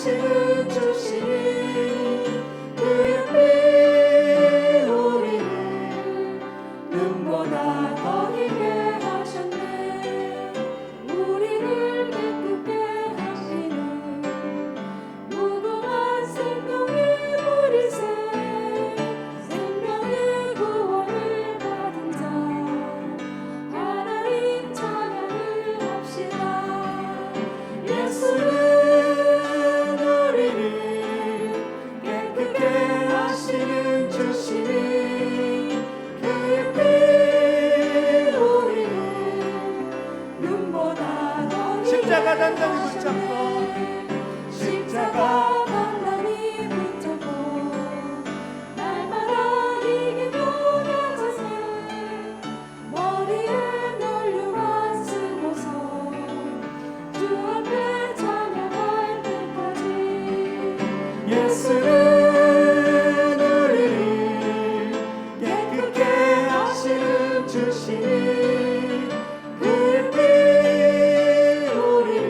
하시는 주시니 그의 피 우리를 눈보다 더 희게 하셨네. 우리를 기쁘게 하시는 무궁한 생명의 보리새 생명의 구원을 받은 자 하나님 찬양을 합시다. 예수는 우리를 깨끗게 하시는 주시니 그의 피 우리를 눈보다 더 십자가 단단히 붙잡고 십자가 단단히 붙잡고 날마다 이기고 나가세 머리에 면류관 쓰고서 주 앞에 찬양할 때까지 예수는 우리를 깨끗게 하시는 주시니 그의 피 우리를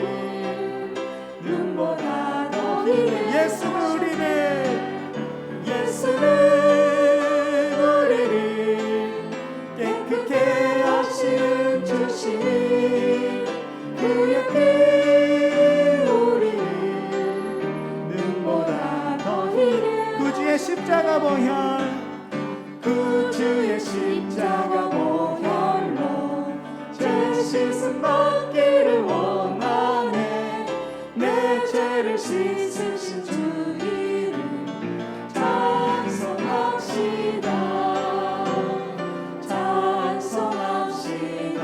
눈보다 더 희게 예수는 우리를 예수는 우리를 깨끗게 하시는 주시니 그의 피 우리를 눈보다 더 희게 구주의 십자가 보혈 구주의 십자가 보혈로 죄 씻음 받기를 원하네. 내 죄를 씻으신 주 이름 찬송합시다. 찬송합시다.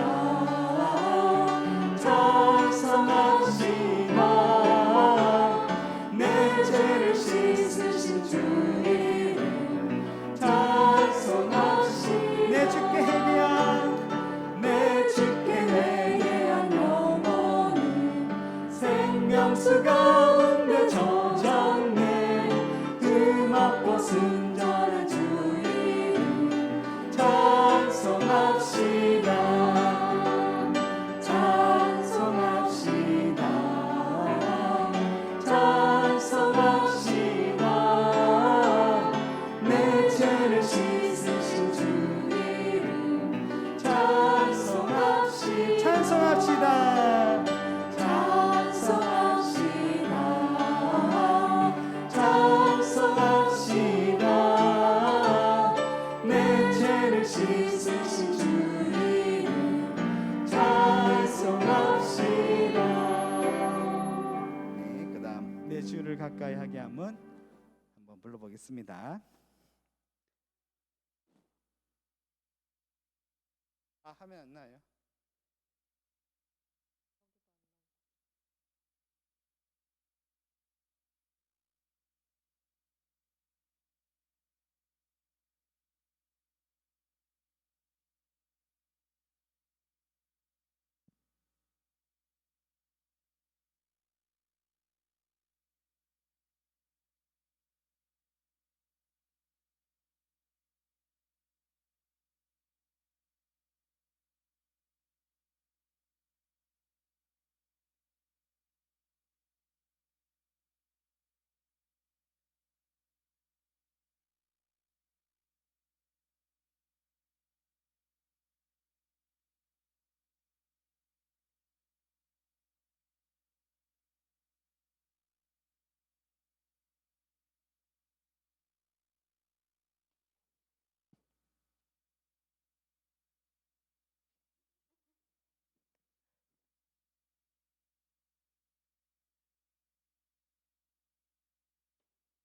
찬송합시다. 내 죄를 씻으신 주 이름 찬송합시다. 내 주께 회개한 내 주께 회개한 영혼은 생명수 가운데 젖었네. 그 맑고 순전한 주 이름 찬송합시다. 찬송합시다. 찬송합시다. 내 죄를 씻으신 주 이름 찬송합시다. 찬송합시다. 찬송합시다. 찬송합시다. 내 죄를 씻으신 주 이름 찬송합시다. 네, 그다음 내 주를 가까이 하게 함은 한번 불러보겠습니다. 하면 안 나요?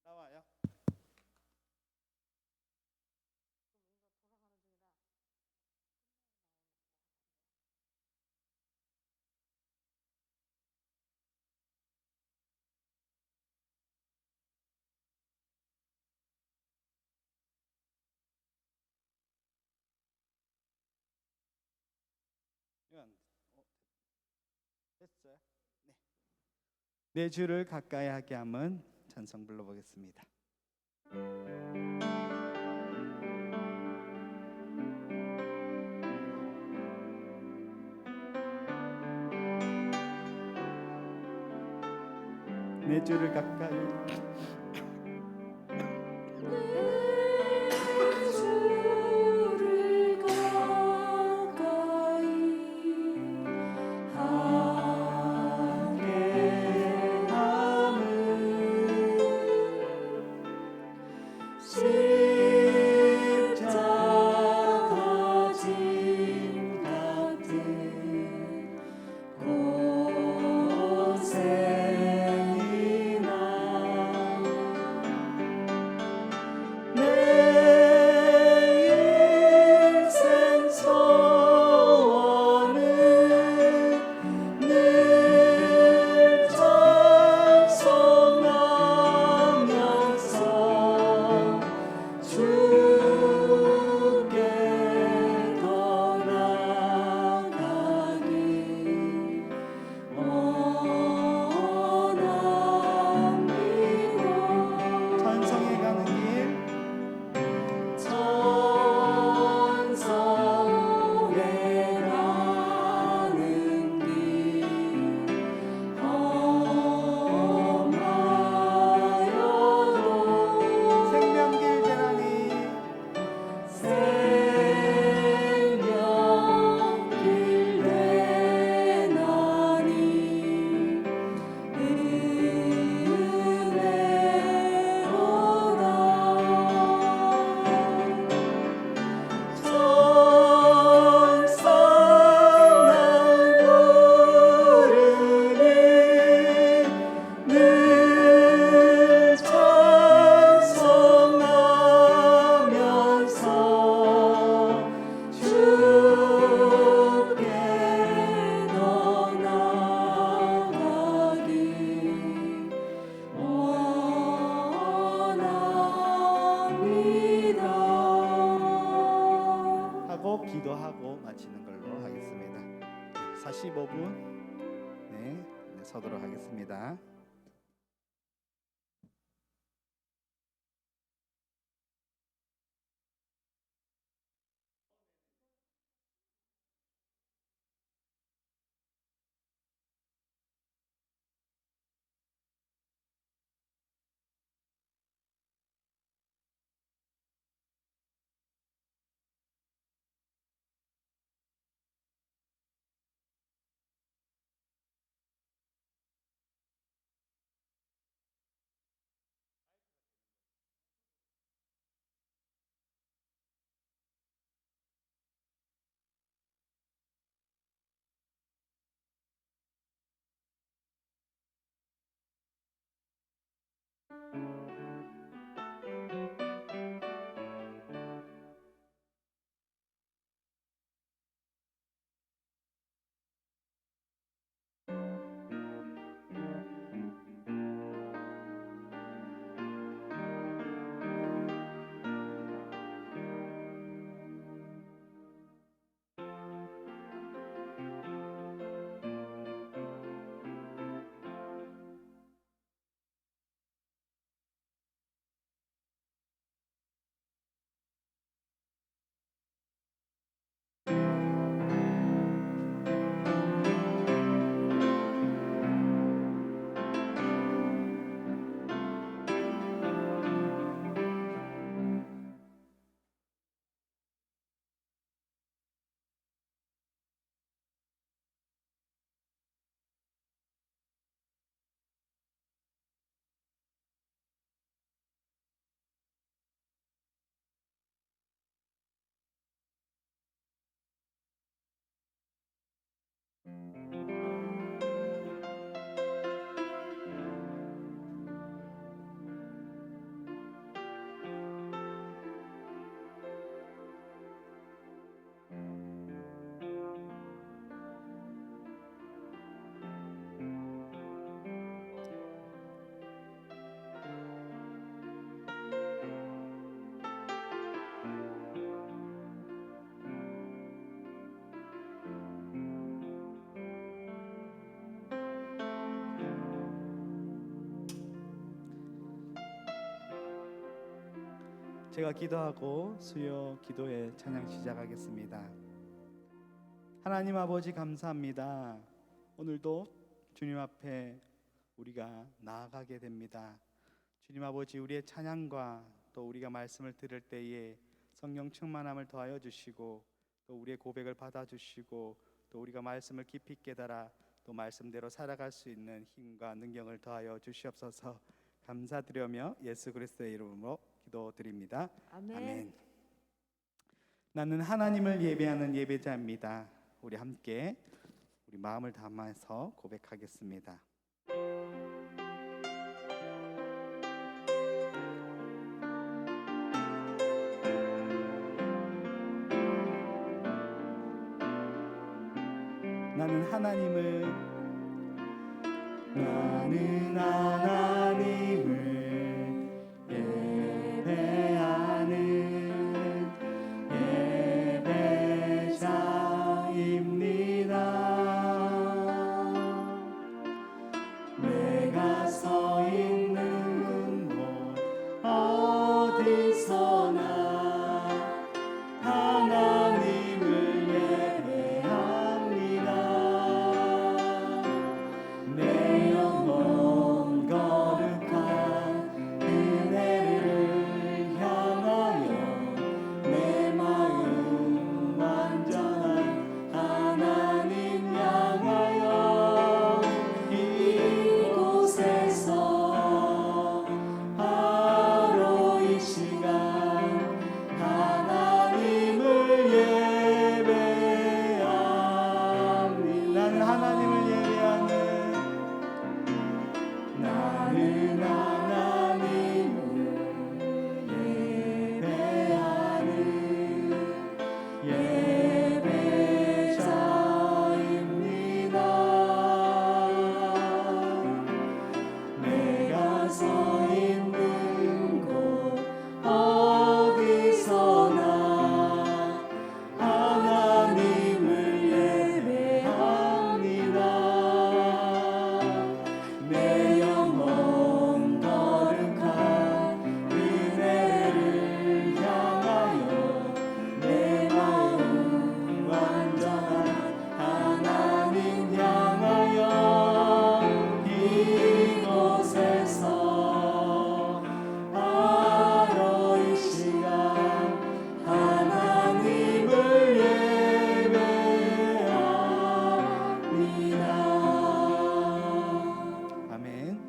나와요. 됐어요? 네. 내 주를 가까이 하게 함은 찬송 불러보겠습니다. 내 주를 가까이 주를 가까이 하게 함은 십자가 짐 같은 고생이나 내 인생 소원은 늘 찬송하면서 주께 더 나아가길 원합니다. 찬송해 가는 길 천성에 가는 길 험하여도 생명길 되나니 생명길 되나니 은혜로라 천상난 부르니 늘 찬송하면서 주께 더 나아가길 원합니다. 하고 기도하고 마치는 걸로 하겠습니다. 45분 네, 서도록 하겠습니다. 제가 기도하고 수요 기도의 찬양 시작하겠습니다. 하나님 아버지 감사합니다. 오늘도 주님 앞에 우리가 나아가게 됩니다. 주님 아버지, 우리의 찬양과 또 우리가 말씀을 들을 때에 성령 충만함을 더하여 주시고 또 우리의 고백을 받아주시고 또 우리가 말씀을 깊이 깨달아 또 말씀대로 살아갈 수 있는 힘과 능력을 더하여 주시옵소서. 감사드리며 예수 그리스도의 이름으로 기도드립니다. 아멘. 나는 하나님을 예배하는 예배자입니다. 우리 함께 우리 마음을 담아서 고백하겠습니다. 나는 하나님을 예배하는 예배자입니다. 내가 서 있는 곳 어디서나 하나님을 예배합니다. 내 영혼 거룩한 은혜를 향하여 내 마음 완전한 하나님 향하여 이곳에서 바로 이 시간 하나님을 예배합니다. 나는 하나님을 예배하는 예배자입니다. 내가 서 있는 곳 어디서나 하나님을 예배합니다. 내 영혼 거룩한 은혜를 향하여 내 마음 완전한 하나님 향하여 이곳에서 바로 이 시간 하나님을 예배합니다. 아멘.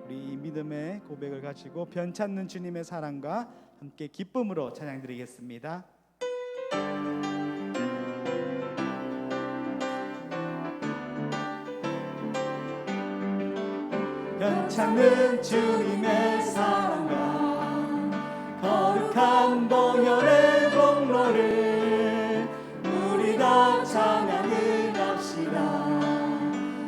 우리 이 믿음의 고백을 가지고 변찮는 주님의 사랑과 함께 기쁨으로 찬양드리겠습니다. 변찮는 주님의 사랑과 거룩한 보혈의 공로를 우리 다 찬양을 합시다.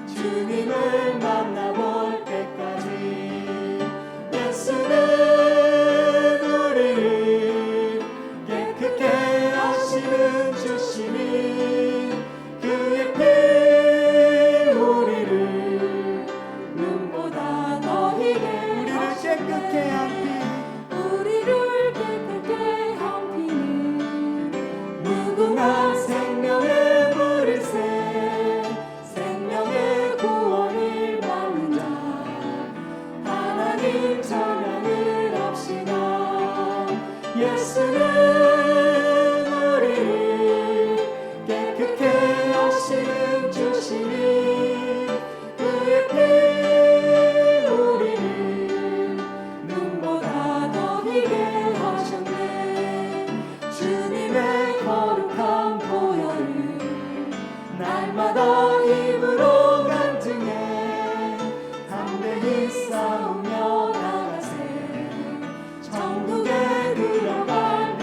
주님을 만나볼 때까지 예수는 우리를 깨끗게 하시는 주시니 그의 피 우리를 눈보다 더 희게 우리를 깨끗게 한 피 우리를 깨끗게 한 피는 무궁한 생명의 물일새 생명의 구원을 받는 자 하나님 찬양을 합시다. 예수는 우리를 깨끗게 하시는 주시니 그의 피 우리를 눈보다 더 희게 하셨네. 주님의 거룩한 보혈을 날마다 입으로 간증해 담대히 싸우며 나가세. 천국에 들어갈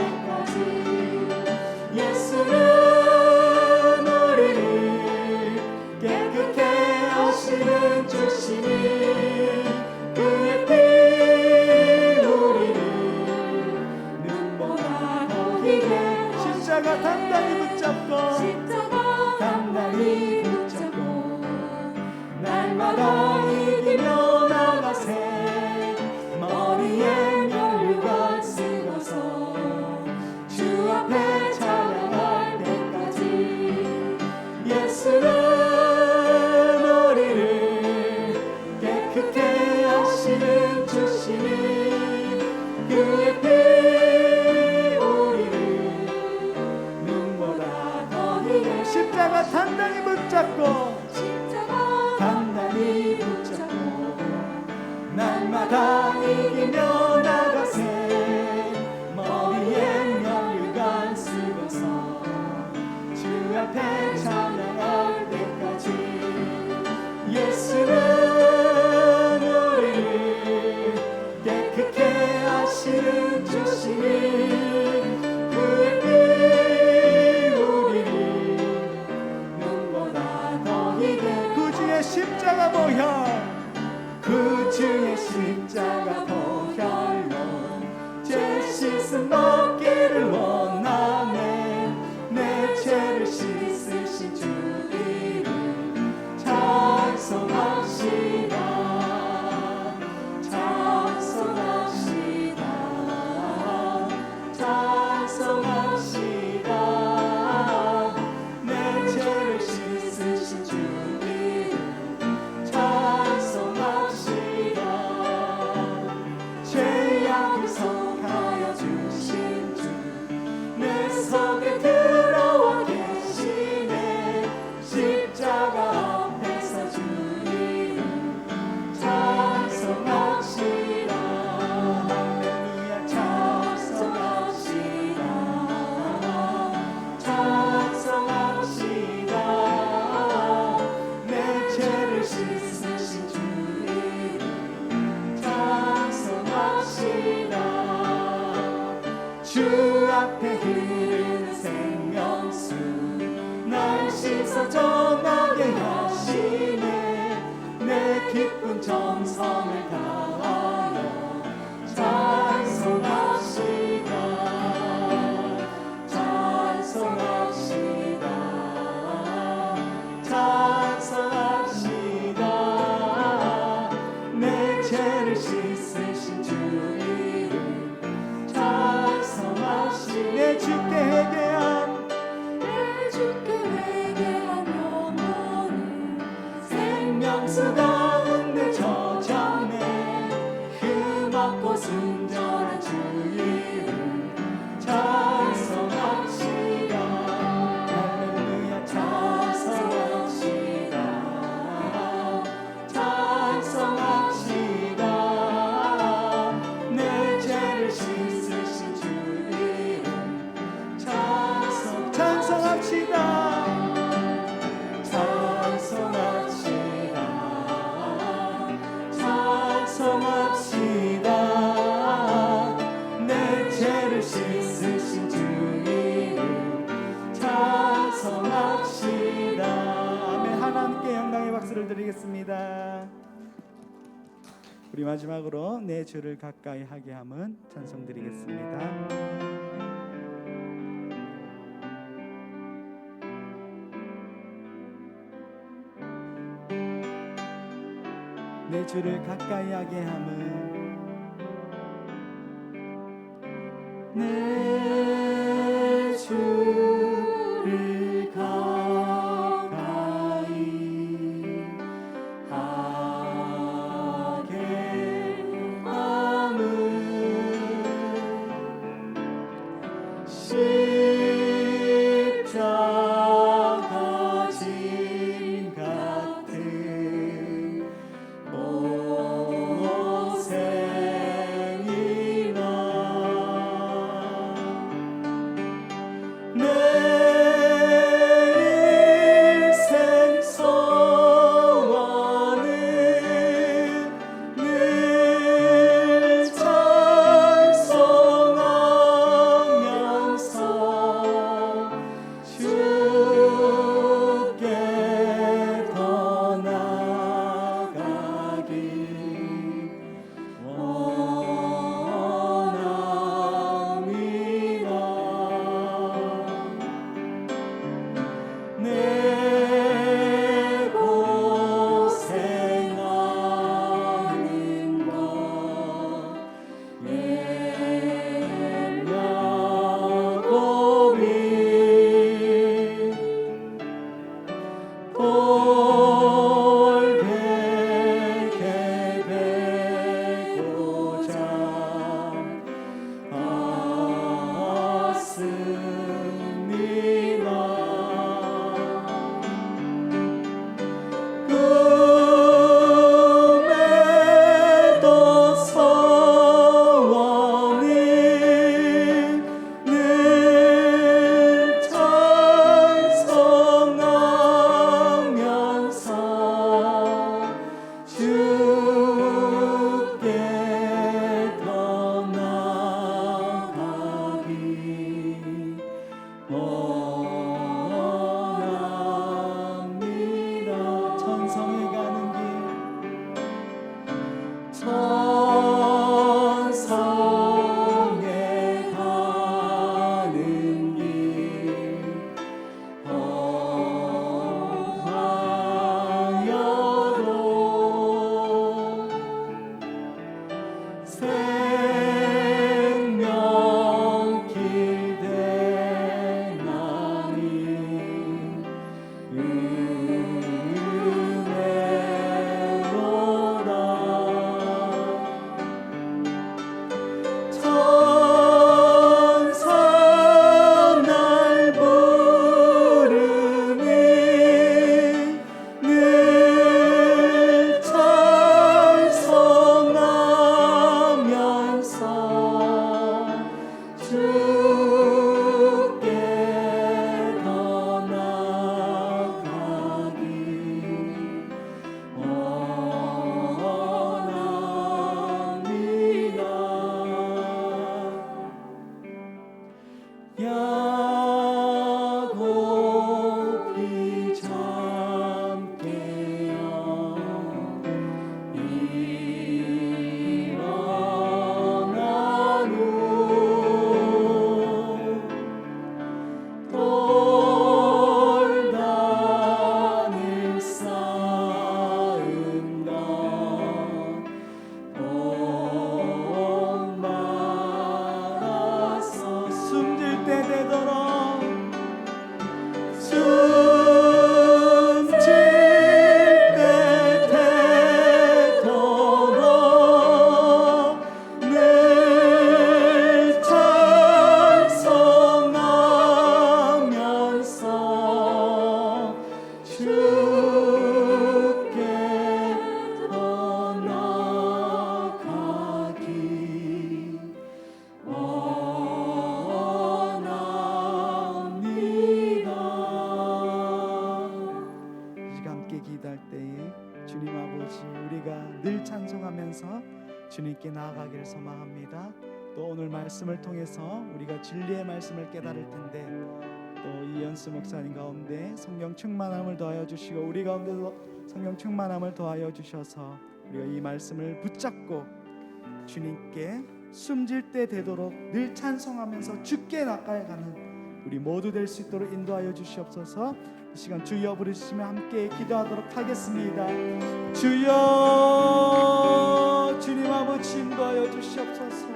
앞에 흐르는 생명수 날 씻어 정하게 하시네 내 기쁜 정성을 다하여 찬송합시다 찬송합시다 찬송합시다 내 죄를 씻으신 주 이름 찬송합시다 내 주께 회개한 내 주께 회개한 영혼을 생명수 가운데 저장해 흠없고 순전한 주 이름 찬송합시다 할렐루야 찬송합시다 찬송합시다 내 죄를 씻으신 주 이름 찬송합시다 찬송합시다 찬송합시다 내 죄를 씻으신 주 이름 찬송합시다 아멘 하나님께 영광의 박수를 드리겠습니다. 우리 마지막으로 내 주를 가까이 하게 함은 찬송 드리겠습니다. 내 주를 가까이 하게 함은 내 주를 가까이 하게 함은 십자가 짐 같은 고생이나 내 찬송하면서 주님께 나아가기를 소망합니다. 또 오늘 말씀을 통해서 우리가 진리의 말씀을 깨달을 텐데 또 이연수 목사님 가운데 성령 충만함을 더하여 주시고 우리 가운데도 성령 충만함을 더하여 주셔서 우리가 이 말씀을 붙잡고 주님께 숨질 때 되도록 늘 찬송하면서 주께 나아가는 우리 모두 될 수 있도록 인도하여 주시옵소서. 이 시간 주여 부르시며 함께 기도하도록 하겠습니다. 주여, 주님 아버지 인도하여 주시옵소서.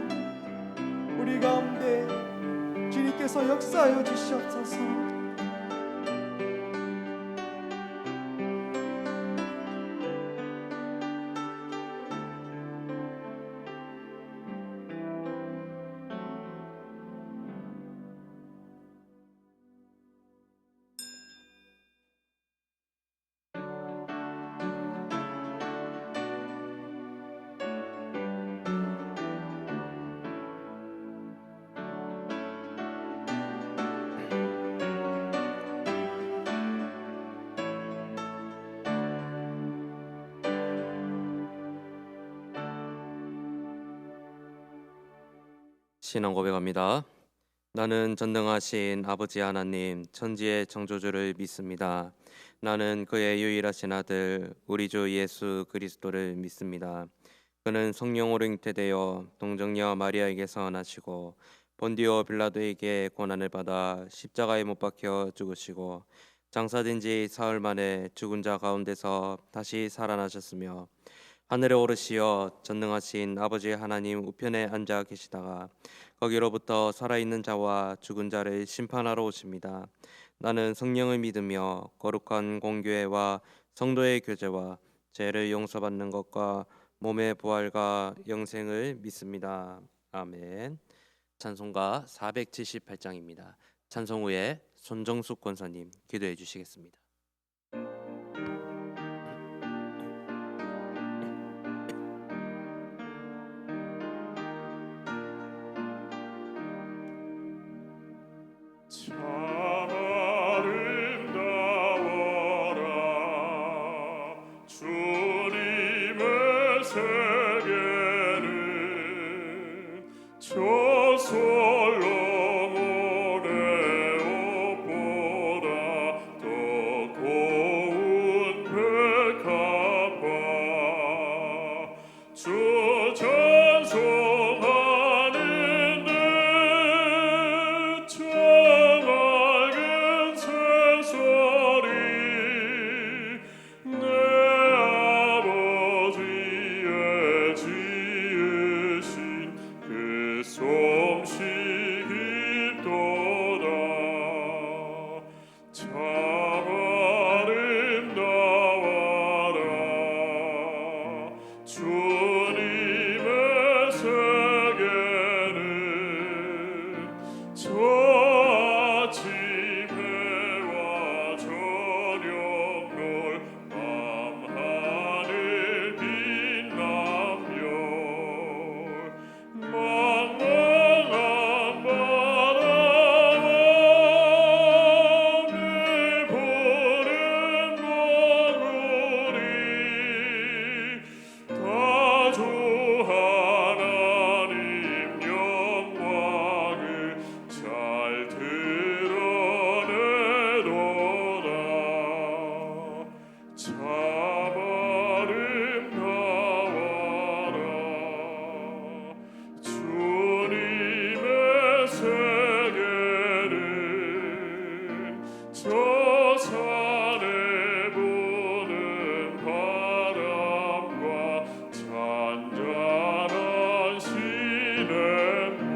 우리 가운데 주님께서 역사하여 주시옵소서. 신앙 고백합니다. 나는 전능하신 아버지 하나님 천지의 창조주를 믿습니다. 나는 그의 유일하신 아들 우리 주 예수 그리스도를 믿습니다. 그는 성령으로 잉태되어 동정녀 마리아에게서 나시고 본디오 빌라도에게 고난을 받아 십자가에 못 박혀 죽으시고 장사된 지 사흘 만에 죽은 자 가운데서 다시 살아나셨으며 하늘에 오르시어 전능하신 아버지 하나님 우편에 앉아 계시다가 거기로부터 살아있는 자와 죽은 자를 심판하러 오십니다. 나는 성령을 믿으며 거룩한 공교회와 성도의 교제와 죄를 용서받는 것과 몸의 부활과 영생을 믿습니다. 아멘. 찬송가 478장입니다. 찬송 후에 손정숙 권사님 기도해 주시겠습니다. 참 아름다워라 주님의 세계는 저 솔로몬의 옷보다 더 고운 백합화 주 찬송하는데 저 맑은 새소리 내 아버지의 지으신 그 솜씨 깊도다 참 아름다워라 주님의 세계는 저 아침 해와 저녁 노을 밤하늘 빛나며 망망한 바다와 내보는 너구리 다 주 하나님 영광을 잘 드러내도다 참 아름다워라 주님의 세계는 저 산에 부는 바람과 잔잔한 시냇물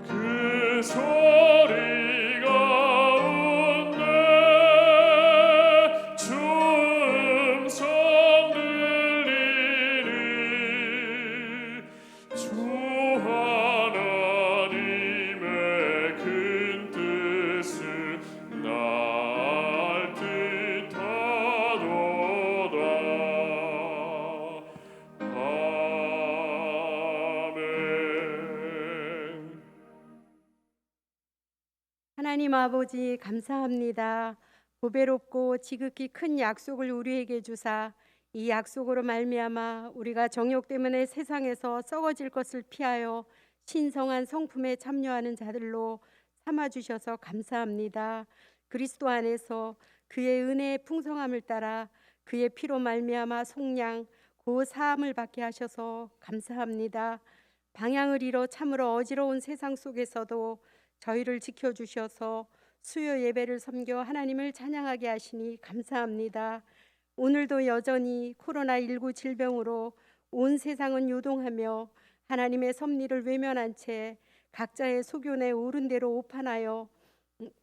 그 소리 가운데 주 음성 들리니 주 하나님의 큰 뜻을 날 뜻하도다 아멘. 하나님 아버지 감사합니다. 보배롭고 지극히 큰 약속을 우리에게 주사 이 약속으로 말미암아 우리가 정욕 때문에 세상에서 썩어질 것을 피하여 신성한 성품에 참여하는 자들로 삼아 주셔서 감사합니다. 그리스도 안에서 그의 은혜의 풍성함을 따라 그의 피로 말미암아 속량 고 사함을 받게 하셔서 감사합니다. 방향을 잃어 참으로 어지러운 세상 속에서도 저희를 지켜주셔서 수요 예배를 섬겨 하나님을 찬양하게 하시니 감사합니다. 오늘도 여전히 코로나19 질병으로 온 세상은 요동하며 하나님의 섭리를 외면한 채 각자의 소견에 오른 대로 오판하여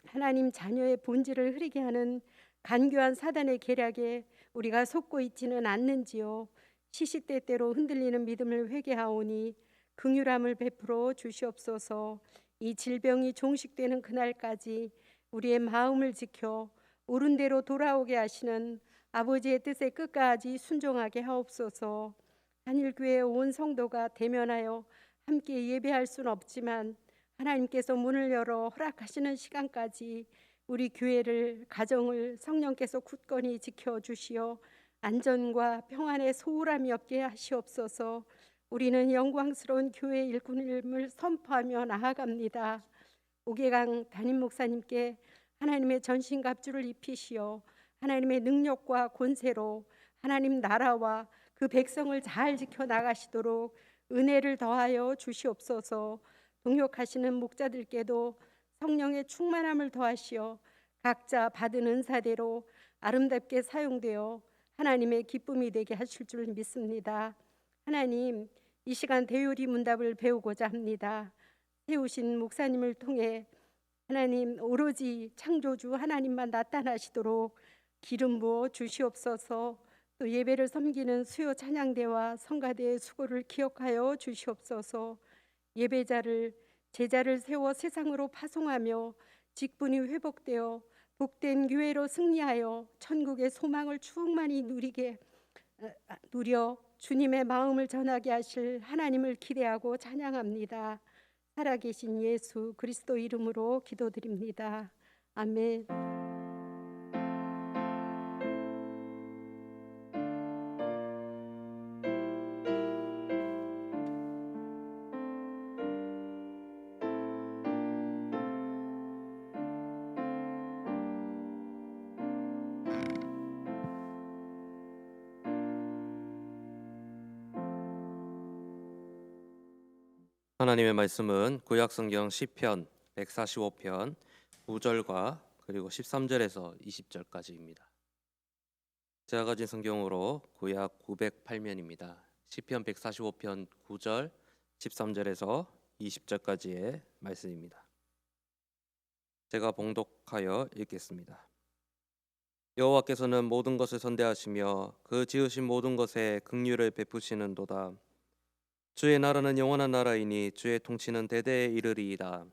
하나님 자녀의 본질을 흐리게 하는 간교한 사단의 계략에 우리가 속고 있지는 않는지요. 시시때때로 흔들리는 믿음을 회개하오니 긍휼함을 베풀어 주시옵소서. 이 질병이 종식되는 그날까지 우리의 마음을 지켜 옳은 대로 돌아오게 하시는 아버지의 뜻에 끝까지 순종하게 하옵소서. 한일교회 온 성도가 대면하여 함께 예배할 수는 없지만 하나님께서 문을 열어 허락하시는 시간까지 우리 교회를 가정을 성령께서 굳건히 지켜주시어 안전과 평안의 소홀함이 없게 하시옵소서. 우리는 영광스러운 교회 일꾼임을 선포하며 나아갑니다. 오계강 담임 목사님께 하나님의 전신갑주를 입히시어 하나님의 능력과 권세로 하나님 나라와 그 백성을 잘 지켜 나가시도록 은혜를 더하여 주시옵소서. 동역하시는 목자들께도 성령의 충만함을 더하시어 각자 받은 은사대로 아름답게 사용되어 하나님의 기쁨이 되게 하실 줄 믿습니다. 하나님, 이 시간 대요리 문답을 배우고자 합니다. 세우신 목사님을 통해 하나님 오로지 창조주 하나님만 나타나시도록 기름 부어 주시옵소서. 또 예배를 섬기는 수요 찬양대와 성가대의 수고를 기억하여 주시옵소서. 예배자를 제자를 세워 세상으로 파송하며 직분이 회복되어 복된 교회로 승리하여 천국의 소망을 충만히 누려 주님의 마음을 전하게 하실 하나님을 기대하고 찬양합니다. 살아계신 예수 그리스도 이름으로 기도드립니다. 아멘. 하나님의 말씀은 구약성경 시편 145편 9절과 그리고 13절에서 20절까지입니다. 제가 가진 성경으로 구약 908면입니다. 시편 145편 9절 13절에서 20절까지의 말씀입니다. 제가 봉독하여 읽겠습니다. 여호와께서는 모든 것을 선대하시며 그 지으신 모든 것에 긍휼을 베푸시는도다. 주의 나라는 영원한 나라이니 주의 통치는 대대에 이르리이다.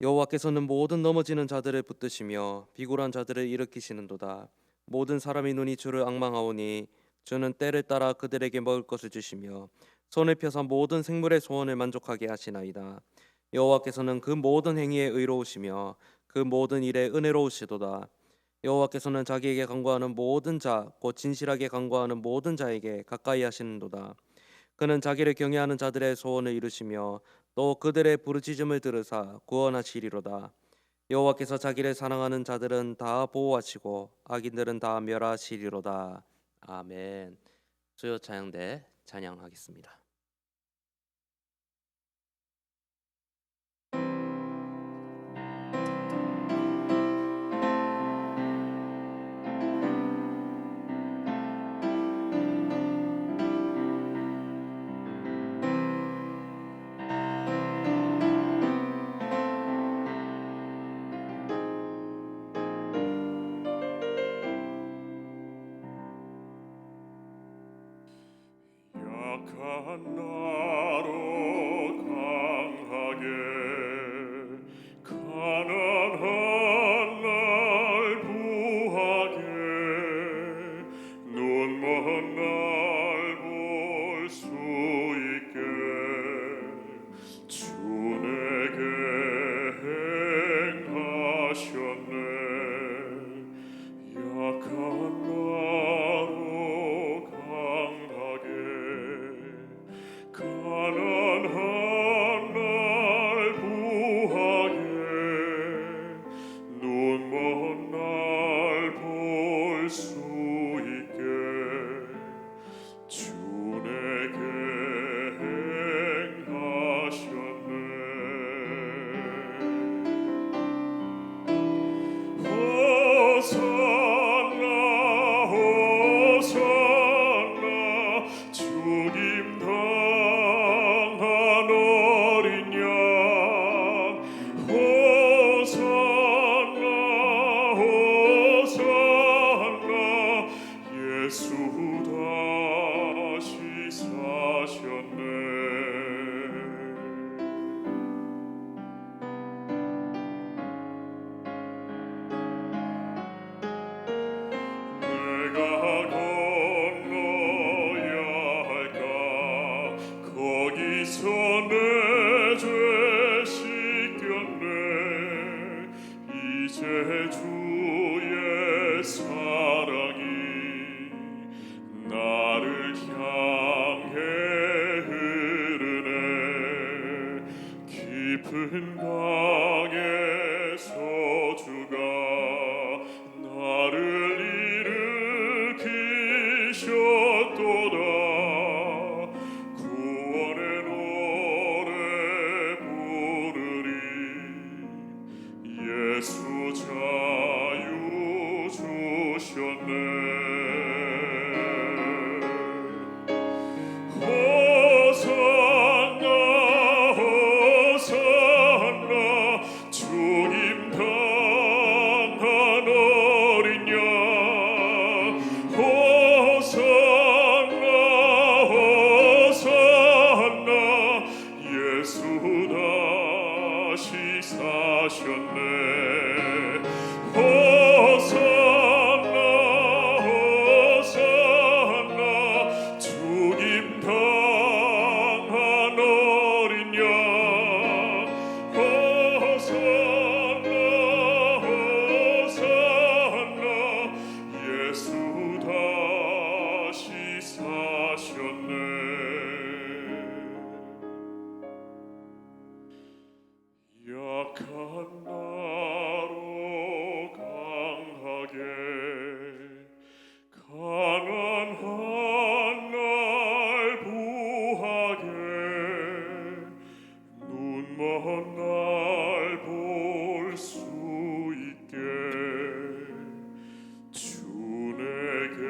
여호와께서는 모든 넘어지는 자들을 붙드시며 비굴한 자들을 일으키시는도다. 모든 사람의 눈이 주를 앙망하오니 주는 때를 따라 그들에게 먹을 것을 주시며 손을 펴서 모든 생물의 소원을 만족하게 하시나이다. 여호와께서는 그 모든 행위에 의로우시며 그 모든 일에 은혜로우시도다. 여호와께서는 자기에게 간구하는 모든 자 곧 진실하게 간구하는 모든 자에게 가까이 하시는도다. 그는 자기를 경외하는 자들의 소원을 이루시며 또 그들의 부르짖음을 들으사 구원하시리로다. 여호와께서 자기를 사랑하는 자들은 다 보호하시고 악인들은 다 멸하시리로다. 아멘. 수요 찬양대 찬양하겠습니다. 약한 나로 강하게 가난한 날 부하게 눈먼 날 볼 수 있게 주 내게 행하셨네. 약한 나로 약한 나로 강하게 가난한 날 부하게 눈먼 날 볼 수 있게 주 내게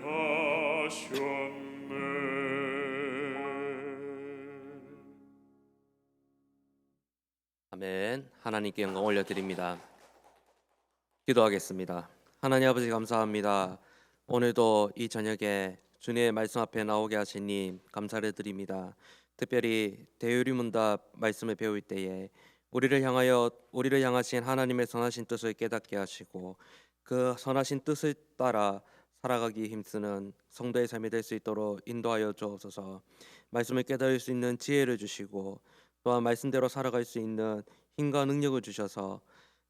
행하셨네. 아멘. 하나님께 영광 올려드립니다. 기도하겠습니다. 하나님 아버지 감사합니다. 오늘도 이 저녁에 주님의 말씀 앞에 나오게 하시니 감사를 드립니다. 특별히 대유리문답 말씀을 배울 때에 우리를 향하신 하나님의 선하신 뜻을 깨닫게 하시고 그 선하신 뜻을 따라 살아가기 힘쓰는 성도의 삶이 될 수 있도록 인도하여 주옵소서. 말씀을 깨달을 수 있는 지혜를 주시고 또한 말씀대로 살아갈 수 있는 힘과 능력을 주셔서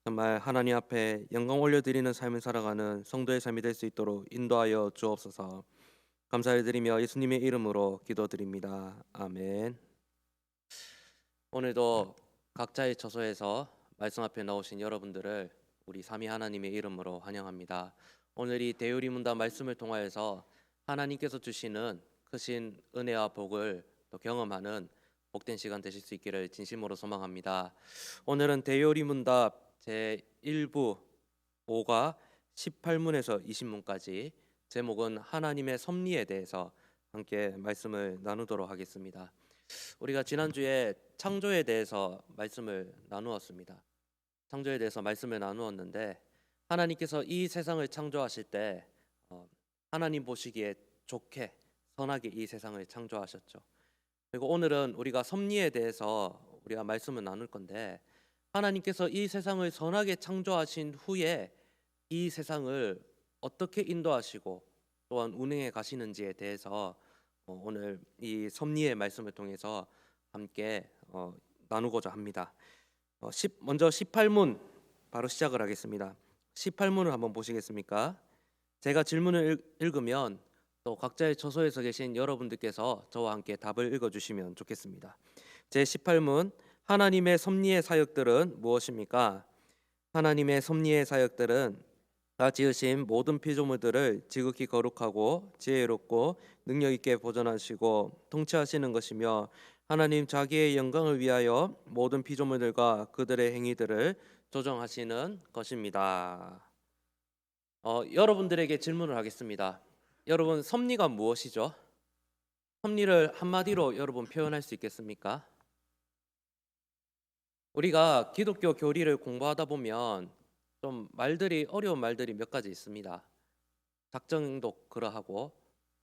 정말 하나님 앞에 영광 올려드리는 삶을 살아가는 성도의 삶이 될 수 있도록 인도하여 주옵소서. 감사를 드리며 예수님의 이름으로 기도드립니다. 아멘. 오늘도 각자의 처소에서 말씀 앞에 나오신 여러분들을 우리 삼위 하나님의 이름으로 환영합니다. 오늘 이 대유리문답 말씀을 통하여서 하나님께서 주시는 크신 은혜와 복을 또 경험하는 복된 시간 되실 수 있기를 진심으로 소망합니다. 오늘은 대유리문답 제1부 5가 18문에서 20문까지 제목은 하나님의 섭리에 대해서 함께 말씀을 나누도록 하겠습니다. 우리가 지난주에 창조에 대해서 말씀을 나누었습니다. 창조에 대해서 말씀을 나누었는데 하나님께서 이 세상을 창조하실 때 하나님 보시기에 좋게 선하게 이 세상을 창조하셨죠. 그리고 오늘은 우리가 섭리에 대해서 우리가 말씀을 나눌 건데 하나님께서 이 세상을 선하게 창조하신 후에 이 세상을 어떻게 인도하시고 또한 운행해 가시는지에 대해서 오늘 이 섭리의 말씀을 통해서 함께 나누고자 합니다. 먼저 18문 바로 시작을 하겠습니다. 18문을 한번 보시겠습니까? 제가 질문을 읽으면 또 각자의 처소에서 계신 여러분들께서 저와 함께 답을 읽어주시면 좋겠습니다. 제18문 하나님의 섭리의 사역들은 무엇입니까? 하나님의 섭리의 사역들은 다 지으신 모든 피조물들을 지극히 거룩하고 지혜롭고 능력 있게 보존하시고 통치하시는 것이며 하나님 자기의 영광을 위하여 모든 피조물들과 그들의 행위들을 조정하시는 것입니다. 여러분들에게 질문을 하겠습니다. 여러분 섭리가 무엇이죠? 섭리를 한마디로 여러분 표현할 수 있겠습니까? 우리가 기독교 교리를 공부하다 보면 좀 어려운 말들이 몇 가지 있습니다. 작정도 그러하고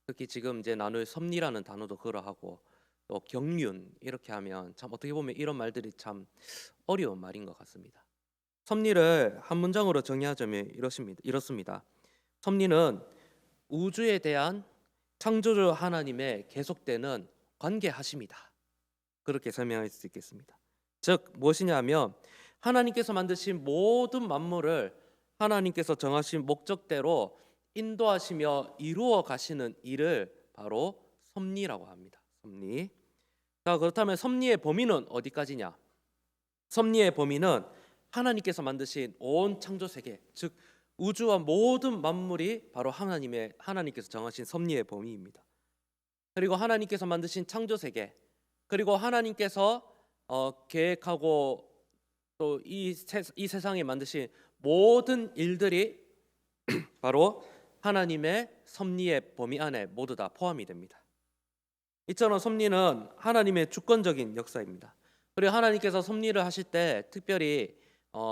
특히 지금 이제 나눌 섭리라는 단어도 그러하고 또 경륜 이렇게 하면 참 어떻게 보면 이런 말들이 참 어려운 말인 것 같습니다. 섭리를 한 문장으로 정의하자면 이렇습니다. 섭리는 우주에 대한 창조주 하나님의 계속되는 관계하심이다. 그렇게 설명할 수 있겠습니다. 즉 무엇이냐면 하나님께서 만드신 모든 만물을 하나님께서 정하신 목적대로 인도하시며 이루어 가시는 일을 바로 섭리라고 합니다. 섭리. 자, 그렇다면 섭리의 범위는 어디까지냐? 섭리의 범위는 하나님께서 만드신 온 창조 세계, 즉 우주와 모든 만물이 바로 하나님께서 정하신 섭리의 범위입니다. 그리고 하나님께서 만드신 창조 세계, 그리고 하나님께서 계획하고 또 이 세상에 만드신 모든 일들이 바로 하나님의 섭리의 범위 안에 모두 다 포함이 됩니다. 이처럼 섭리는 하나님의 주권적인 역사입니다. 그리고 하나님께서 섭리를 하실 때 특별히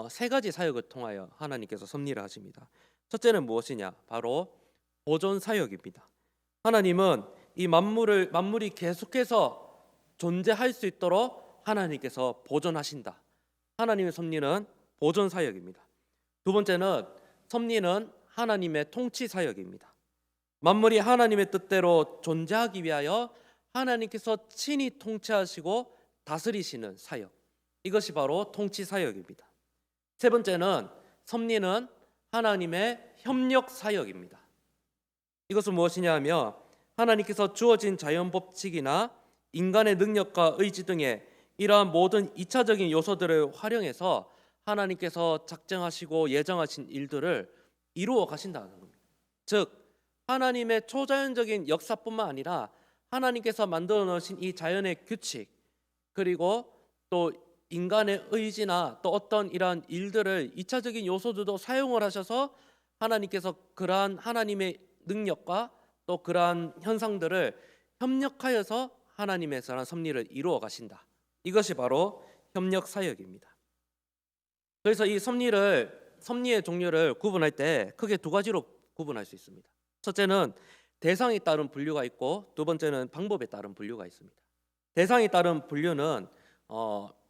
세 가지 사역을 통하여 하나님께서 섭리를 하십니다. 첫째는 무엇이냐? 바로 보존 사역입니다. 하나님은 이 만물이 계속해서 존재할 수 있도록 하나님께서 보존하신다. 하나님의 섭리는 보존 사역입니다. 두 번째는 섭리는 하나님의 통치 사역입니다. 만물이 하나님의 뜻대로 존재하기 위하여 하나님께서 친히 통치하시고 다스리시는 사역. 이것이 바로 통치 사역입니다. 세 번째는 섭리는 하나님의 협력 사역입니다. 이것은 무엇이냐 하며 하나님께서 주어진 자연 법칙이나 인간의 능력과 의지 등의 이러한 모든 2차적인 요소들을 활용해서 하나님께서 작정하시고 예정하신 일들을 이루어 가신다는 겁니다. 즉 하나님의 초자연적인 역사뿐만 아니라 하나님께서 만들어 놓으신 이 자연의 규칙, 그리고 또 인간의 의지나 또 어떤 이러한 일들을 2차적인 요소들도 사용을 하셔서 하나님께서 그러한 하나님의 능력과 또 그러한 현상들을 협력하여서 하나님의 선한 섭리를 이루어 가신다. 이것이 바로 협력 사역입니다. 그래서 이 섭리의 종류를 구분할 때 크게 두 가지로 구분할 수 있습니다. 첫째는 대상에 따른 분류가 있고, 두 번째는 방법에 따른 분류가 있습니다. 대상에 따른 분류는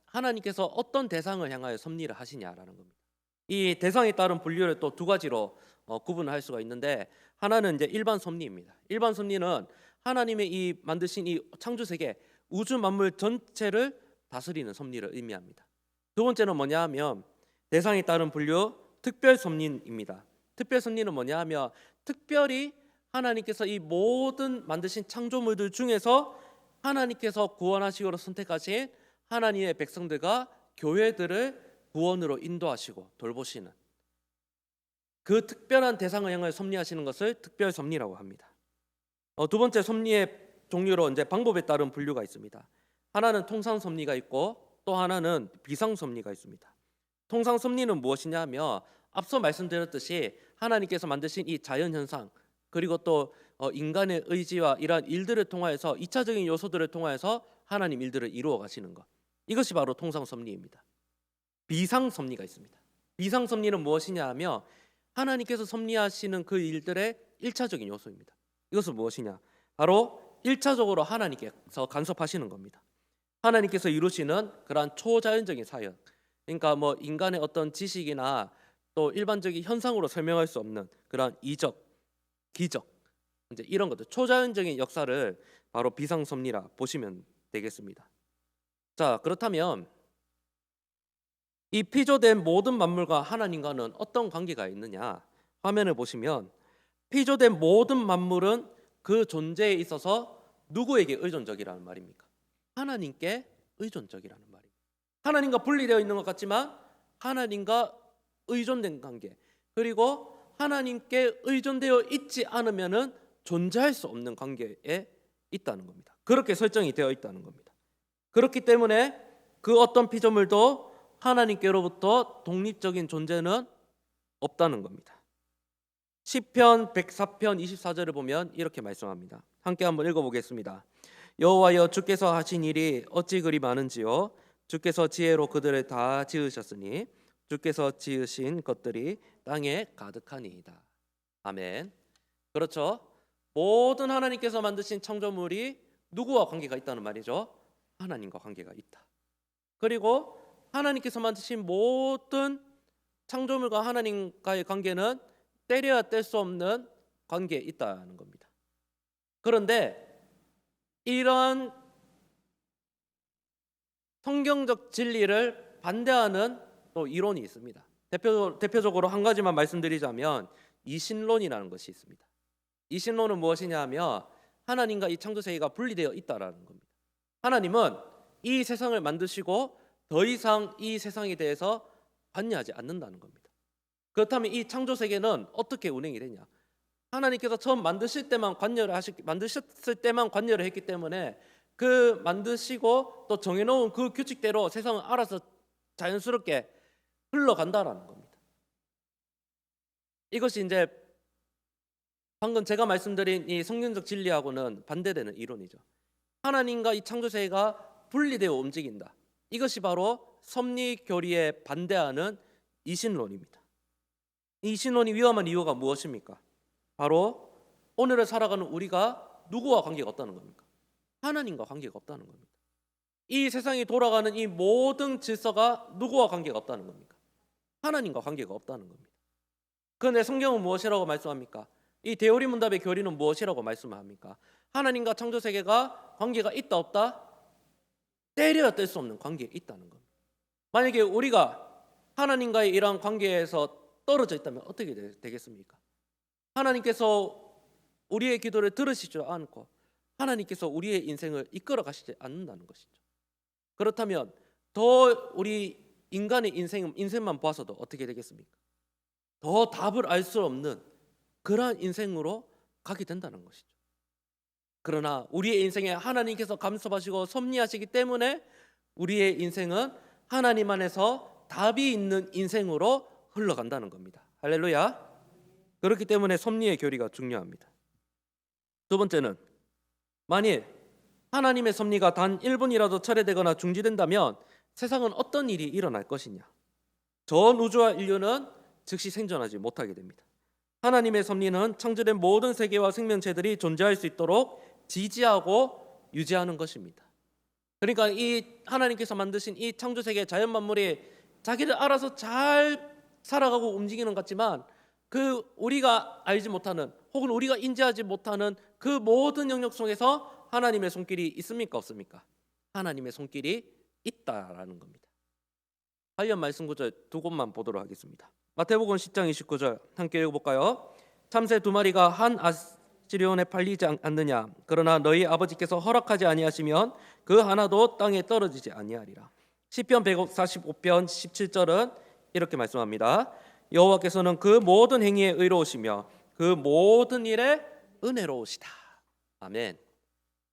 하나님께서 어떤 대상을 향하여 섭리를 하시냐라는 겁니다. 이 대상에 따른 분류를 또 두 가지로 구분할 수가 있는데, 하나는 이제 일반 섭리입니다. 일반 섭리는 하나님의 이 만드신 이 창조 세계 우주 만물 전체를 다스리는 섭리를 의미합니다. 두 번째는 뭐냐 하면 대상에 따른 분류 특별 섭리입니다. 특별 섭리는 뭐냐 하면 특별히 하나님께서 이 모든 만드신 창조물들 중에서 하나님께서 구원하시기로 선택하신 하나님의 백성들과 교회들을 구원으로 인도하시고 돌보시는 그 특별한 대상을 향하여 섭리하시는 것을 특별 섭리라고 합니다. 두 번째 섭리의 종류로 이제 방법에 따른 분류가 있습니다. 하나는 통상 섭리가 있고 또 하나는 비상 섭리가 있습니다. 통상 섭리는 무엇이냐 하면 앞서 말씀드렸듯이 하나님께서 만드신 이 자연 현상, 그리고 또 인간의 의지와 이러한 일들을 통하여서 2차적인 요소들을 통하여서 하나님 일들을 이루어 가시는 것, 이것이 바로 통상 섭리입니다. 비상 섭리가 있습니다. 비상 섭리는 무엇이냐 하면 하나님께서 섭리하시는 그 일들의 1차적인 요소입니다. 이것은 무엇이냐? 바로 1차적으로 하나님께서 간섭하시는 겁니다. 하나님께서 이루시는 그러한 초자연적인 사역, 그러니까 뭐 인간의 어떤 지식이나 또 일반적인 현상으로 설명할 수 없는 그러한 이적, 기적, 이제 이런 것들, 초자연적인 역사를 바로 비상섭리라 보시면 되겠습니다. 자, 그렇다면 이 피조된 모든 만물과 하나님과는 어떤 관계가 있느냐? 화면을 보시면 피조된 모든 만물은 그 존재에 있어서 누구에게 의존적이라는 말입니까? 하나님께 의존적이라는 말입니다. 하나님과 분리되어 있는 것 같지만 하나님과 의존된 관계, 그리고 하나님께 의존되어 있지 않으면은 존재할 수 없는 관계에 있다는 겁니다. 그렇게 설정이 되어 있다는 겁니다. 그렇기 때문에 그 어떤 피조물도 하나님께로부터 독립적인 존재는 없다는 겁니다. 시편 104편 24절을 보면 이렇게 말씀합니다. 함께 한번 읽어보겠습니다. 여호와여, 주께서 하신 일이 어찌 그리 많은지요. 주께서 지혜로 그들을 다 지으셨으니 주께서 지으신 것들이 땅에 가득하니이다. 아멘. 그렇죠. 모든 하나님께서 만드신 창조물이 누구와 관계가 있다는 말이죠? 하나님과 관계가 있다. 그리고 하나님께서 만드신 모든 창조물과 하나님과의 관계는 때려야 뗄 수 없는 관계에 있다는 겁니다. 그런데 이러한 성경적 진리를 반대하는 또 이론이 있습니다. 대표적으로 한 가지만 말씀드리자면 이신론이라는 것이 있습니다. 이신론은 무엇이냐 하면 하나님과 이 창조세계가 분리되어 있다라는 겁니다. 하나님은 이 세상을 만드시고 더 이상 이 세상에 대해서 관여하지 않는다는 겁니다. 그렇다면 이 창조세계는 어떻게 운행이 되냐? 하나님께서 처음 만드셨을 때만 관여를 했기 때문에 그 만드시고 또 정해놓은 그 규칙대로 세상은 알아서 자연스럽게 흘러간다라는 겁니다. 이것이 이제 방금 제가 말씀드린 이 성경적 진리하고는 반대되는 이론이죠. 하나님과 이 창조세계가 분리되어 움직인다. 이것이 바로 섭리교리에 반대하는 이신론입니다. 이 신론이 위험한 이유가 무엇입니까? 바로 오늘을 살아가는 우리가 누구와 관계가 없다는 겁니까? 하나님과 관계가 없다는 겁니다. 이 세상이 돌아가는 이 모든 질서가 누구와 관계가 없다는 겁니까? 하나님과 관계가 없다는 겁니다. 그런데 성경은 무엇이라고 말씀합니까? 이 대오리 문답의 교리는 무엇이라고 말씀합니까? 하나님과 창조세계가 관계가 있다 없다? 때려야 뗄 수 없는 관계에 있다는 겁니다. 만약에 우리가 하나님과의 이러한 관계에서 떨어져 있다면 어떻게 되겠습니까? 하나님께서 우리의 기도를 들으시지도 않고 하나님께서 우리의 인생을 이끌어 가시지 않는다는 것이죠. 그렇다면 더 우리 인간의 인생만 봐서도 어떻게 되겠습니까? 더 답을 알 수 없는 그러한 인생으로 가게 된다는 것이죠. 그러나 우리의 인생에 하나님께서 감섭하시고 섭리하시기 때문에 우리의 인생은 하나님 안에서 답이 있는 인생으로 흘러간다는 겁니다. 할렐루야. 그렇기 때문에 섭리의 교리가 중요합니다. 두 번째는, 만일 하나님의 섭리가 단 1분이라도 철회되거나 중지된다면 세상은 어떤 일이 일어날 것이냐? 전 우주와 인류는 즉시 생존하지 못하게 됩니다. 하나님의 섭리는 창조된 모든 세계와 생명체들이 존재할 수 있도록 지지하고 유지하는 것입니다. 그러니까 이 하나님께서 만드신 이 창조 세계 자연 만물이 자기를 알아서 잘 살아가고 움직이는 것 같지만 그 우리가 알지 못하는 혹은 우리가 인지하지 못하는 그 모든 영역 속에서 하나님의 손길이 있습니까, 없습니까? 하나님의 손길이 있다라는 겁니다. 관련 말씀 구절 두 곳만 보도록 하겠습니다. 마태복음 10장 29절 함께 읽어볼까요? 참새 두 마리가 한 아시리온에 팔리지 않느냐? 그러나 너희 아버지께서 허락하지 아니하시면 그 하나도 땅에 떨어지지 아니하리라. 시편 145편 17절은 이렇게 말씀합니다. 여호와께서는 그 모든 행위에 의로우시며 그 모든 일에 은혜로우시다. 아멘.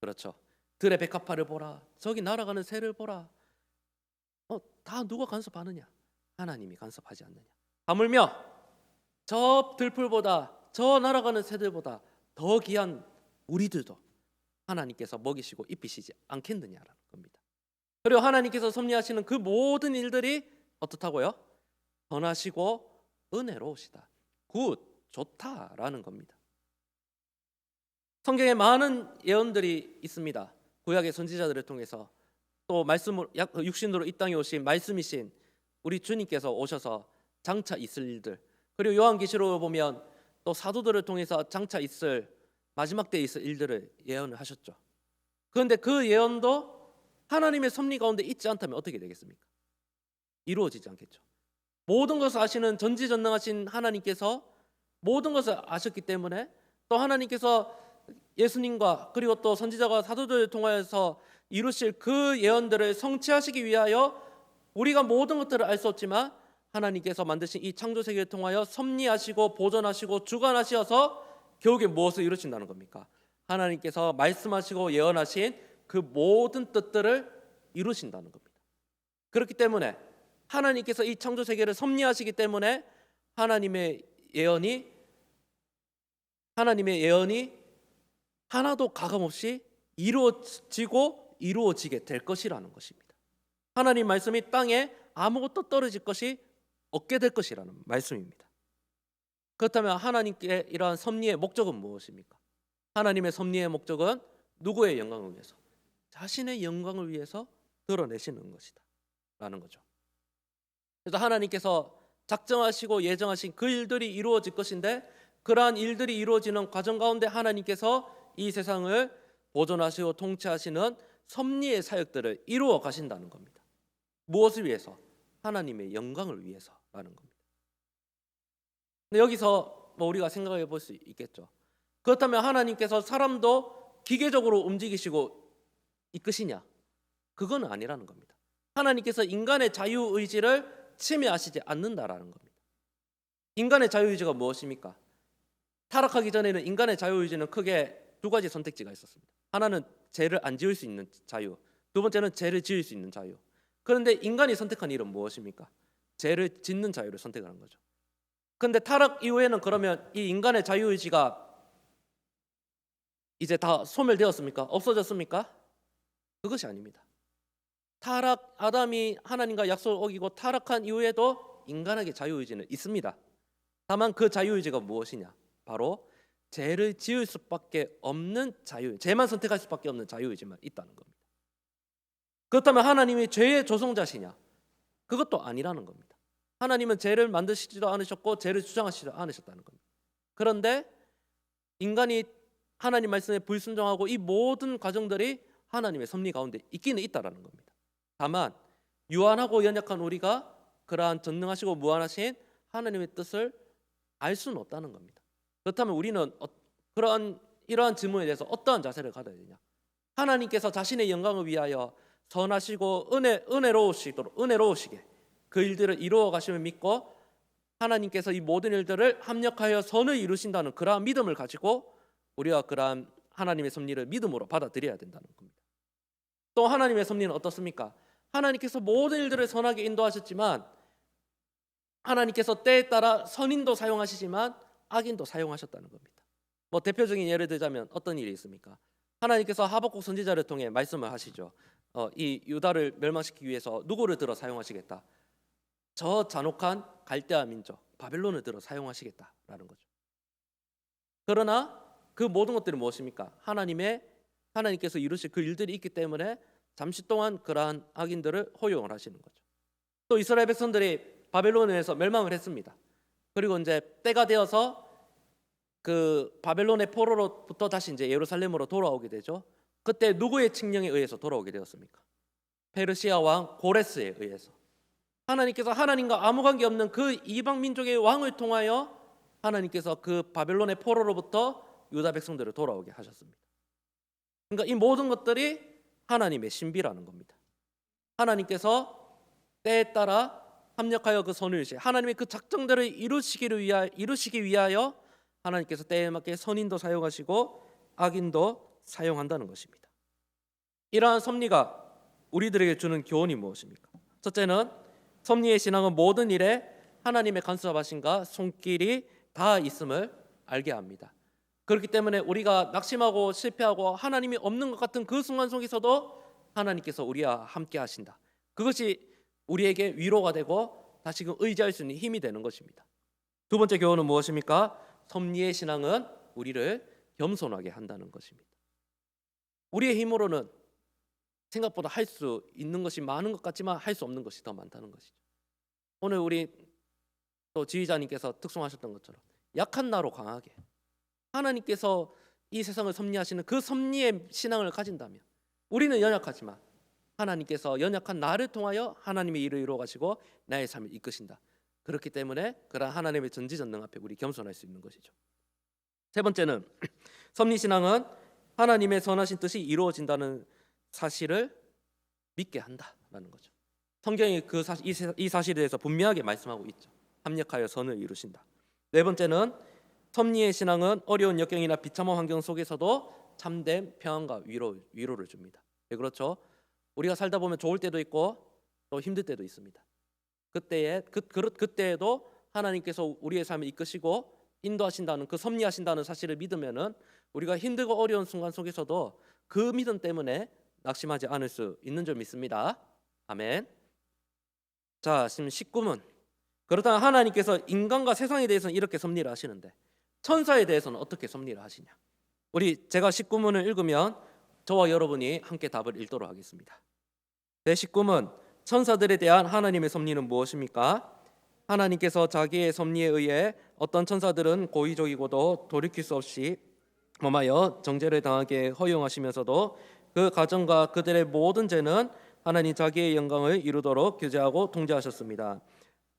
그렇죠. 들의 백합화를 보라, 저기 날아가는 새를 보라. 다 누가 간섭하느냐? 하나님이 간섭하지 않느냐? 하물며 저 들풀보다 저 날아가는 새들보다 더 귀한 우리들도 하나님께서 먹이시고 입히시지 않겠느냐라는 겁니다. 그리고 하나님께서 섭리하시는 그 모든 일들이 어떻다고요? 선하시고 은혜로우시다. 굿, 좋다라는 겁니다. 성경에 많은 예언들이 있습니다. 구약의 선지자들을 통해서 또 말씀으로 육신으로 이 땅에 오신 말씀이신 우리 주님께서 오셔서 장차 있을 일들, 그리고 요한계시록을 보면 또 사도들을 통해서 장차 있을 마지막 때에 있을 일들을 예언을 하셨죠. 그런데 그 예언도 하나님의 섭리 가운데 있지 않다면 어떻게 되겠습니까? 이루어지지 않겠죠. 모든 것을 아시는 전지전능하신 하나님께서 모든 것을 아셨기 때문에 또 하나님께서 예수님과 그리고 또 선지자와 사도들을 통하여서 이루실 그 예언들을 성취하시기 위하여 우리가 모든 것들을 알 수 없지만 하나님께서 만드신 이 창조 세계를 통하여 섭리하시고 보존하시고 주관하셔서 결국에 무엇을 이루신다는 겁니까? 하나님께서 말씀하시고 예언하신 그 모든 뜻들을 이루신다는 겁니다. 그렇기 때문에 하나님께서 이 창조 세계를 섭리하시기 때문에 하나님의 예언이 하나도 가감없이 이루어지고 이루어지게 될 것이라는 것입니다. 하나님 말씀이 땅에 아무것도 떨어질 것이 없게 될 것이라는 말씀입니다. 그렇다면 하나님께 이러한 섭리의 목적은 무엇입니까? 하나님의 섭리의 목적은 누구의 영광을 위해서? 자신의 영광을 위해서 드러내시는 것이다 라는 거죠. 그래서 하나님께서 작정하시고 예정하신 그 일들이 이루어질 것인데 그러한 일들이 이루어지는 과정 가운데 하나님께서 이 세상을 보존하시고 통치하시는 섭리의 사역들을 이루어 가신다는 겁니다. 무엇을 위해서? 하나님의 영광을 위해서라는 겁니다. 근데 여기서 우리가 생각해 볼 수 있겠죠. 그렇다면 하나님께서 사람도 기계적으로 움직이시고 이끄시냐? 그건 아니라는 겁니다. 하나님께서 인간의 자유의지를 침해하시지 않는다라는 겁니다. 인간의 자유의지가 무엇입니까? 타락하기 전에는 인간의 자유의지는 크게 두 가지 선택지가 있었습니다. 하나는 죄를 안 지을 수 있는 자유, 두 번째는 죄를 지을 수 있는 자유. 그런데 인간이 선택한 일은 무엇입니까? 죄를 짓는 자유를 선택하는 거죠. 그런데 타락 이후에는 그러면 이 인간의 자유의지가 이제 다 소멸되었습니까? 없어졌습니까? 그것이 아닙니다. 아담이 하나님과 약속을 어기고 타락한 이후에도 인간에게 자유의지는 있습니다. 다만 그 자유의지가 무엇이냐? 바로 죄를 지을 수밖에 없는 자유, 죄만 선택할 수밖에 없는 자유의지만 있다는 겁니다. 그렇다면 하나님이 죄의 조성자시냐? 그것도 아니라는 겁니다. 하나님은 죄를 만드시지도 않으셨고 죄를 주장하시지도 않으셨다는 겁니다. 그런데 인간이 하나님 말씀에 불순종하고 이 모든 과정들이 하나님의 섭리 가운데 있기는 있다라는 겁니다. 다만 유한하고 연약한 우리가 그러한 전능하시고 무한하신 하나님의 뜻을 알 수는 없다는 겁니다. 그렇다면 우리는 이러한 질문에 대해서 어떠한 자세를 가져야 되냐? 하나님께서 자신의 영광을 위하여 선하시고 은혜로우시게 그 일들을 이루어 가심을 믿고 하나님께서 이 모든 일들을 합력하여 선을 이루신다는 그러한 믿음을 가지고 우리가 그러한 하나님의 섭리를 믿음으로 받아들여야 된다는 겁니다. 또 하나님의 섭리는 어떻습니까? 하나님께서 모든 일들을 선하게 인도하셨지만 하나님께서 때에 따라 선인도 사용하시지만 악인도 사용하셨다는 겁니다. 뭐 대표적인 예를 들자면 어떤 일이 있습니까? 하나님께서 하박국 선지자를 통해 말씀을 하시죠. 이 유다를 멸망시키기 위해서 누구를 들어 사용하시겠다? 저 잔혹한 갈대아 민족 바벨론을 들어 사용하시겠다라는 거죠. 그러나 그 모든 것들이 무엇입니까? 하나님께서 이루실 그 일들이 있기 때문에 잠시 동안 그러한 악인들을 허용을 하시는 거죠. 또 이스라엘 백성들이 바벨론에 의해서 멸망을 했습니다. 그리고 이제 때가 되어서 그 바벨론의 포로로부터 다시 이제 예루살렘으로 돌아오게 되죠. 그때 누구의 칙령에 의해서 돌아오게 되었습니까? 페르시아 왕 고레스에 의해서. 하나님께서 하나님과 아무 관계 없는 그 이방 민족의 왕을 통하여 하나님께서 그 바벨론의 포로로부터 유다 백성들을 돌아오게 하셨습니다. 그러니까 이 모든 것들이 하나님의 신비라는 겁니다. 하나님께서 때에 따라 합력하여 그 선을 이루시 하나님의 그 작정들을 이루시기 위하여 하나님께서 때에 맞게 선인도 사용하시고 악인도 사용한다는 것입니다. 이러한 섭리가 우리들에게 주는 교훈이 무엇입니까? 첫째는 섭리의 신앙은 모든 일에 하나님의 간섭하심과 손길이 다 있음을 알게 합니다. 그렇기 때문에 우리가 낙심하고 실패하고 하나님이 없는 것 같은 그 순간 속에서도 하나님께서 우리와 함께 하신다. 그것이 우리에게 위로가 되고 다시금 의지할 수 있는 힘이 되는 것입니다. 두 번째 교훈은 무엇입니까? 섭리의 신앙은 우리를 겸손하게 한다는 것입니다. 우리의 힘으로는 생각보다 할 수 있는 것이 많은 것 같지만 할 수 없는 것이 더 많다는 것이죠. 오늘 우리 또 지휘자님께서 특송하셨던 것처럼 약한 나로 강하게 하나님께서 이 세상을 섭리하시는 그 섭리의 신앙을 가진다면 우리는 연약하지만 하나님께서 연약한 나를 통하여 하나님의 일을 이루어 가시고 나의 삶을 이끄신다. 그렇기 때문에 그러한 하나님의 전지전능 앞에 우리 겸손할 수 있는 것이죠. 세 번째는 섭리 신앙은 하나님의 선하신 뜻이 이루어진다는 사실을 믿게 한다라는 거죠. 성경이 이 사실에 대해서 분명하게 말씀하고 있죠. 합력하여 선을 이루신다. 네 번째는 섭리의 신앙은 어려운 역경이나 비참한 환경 속에서도 참된 평안과 위로를 줍니다. 네, 그렇죠. 우리가 살다 보면 좋을 때도 있고 또 힘들 때도 있습니다. 그때에도 하나님께서 우리의 삶을 이끄시고 인도하신다는 그 섭리하신다는 사실을 믿으면은 우리가 힘들고 어려운 순간 속에서도 그 믿음 때문에 낙심하지 않을 수 있는 줄 믿습니다. 아멘. 자, 지금 19문. 그렇다면 하나님께서 인간과 세상에 대해서는 이렇게 섭리를 하시는데 천사에 대해서는 어떻게 섭리를 하시냐? 제가 19문을 읽으면 저와 여러분이 함께 답을 읽도록 하겠습니다. 제 19문, 천사들에 대한 하나님의 섭리는 무엇입니까? 하나님께서 자기의 섭리에 의해 어떤 천사들은 고의적이고도 돌이킬 수 없이 범하여 정죄를 당하게 허용하시면서도 그 가정과 그들의 모든 죄는 하나님 자기의 영광을 이루도록 규제하고 통제하셨습니다.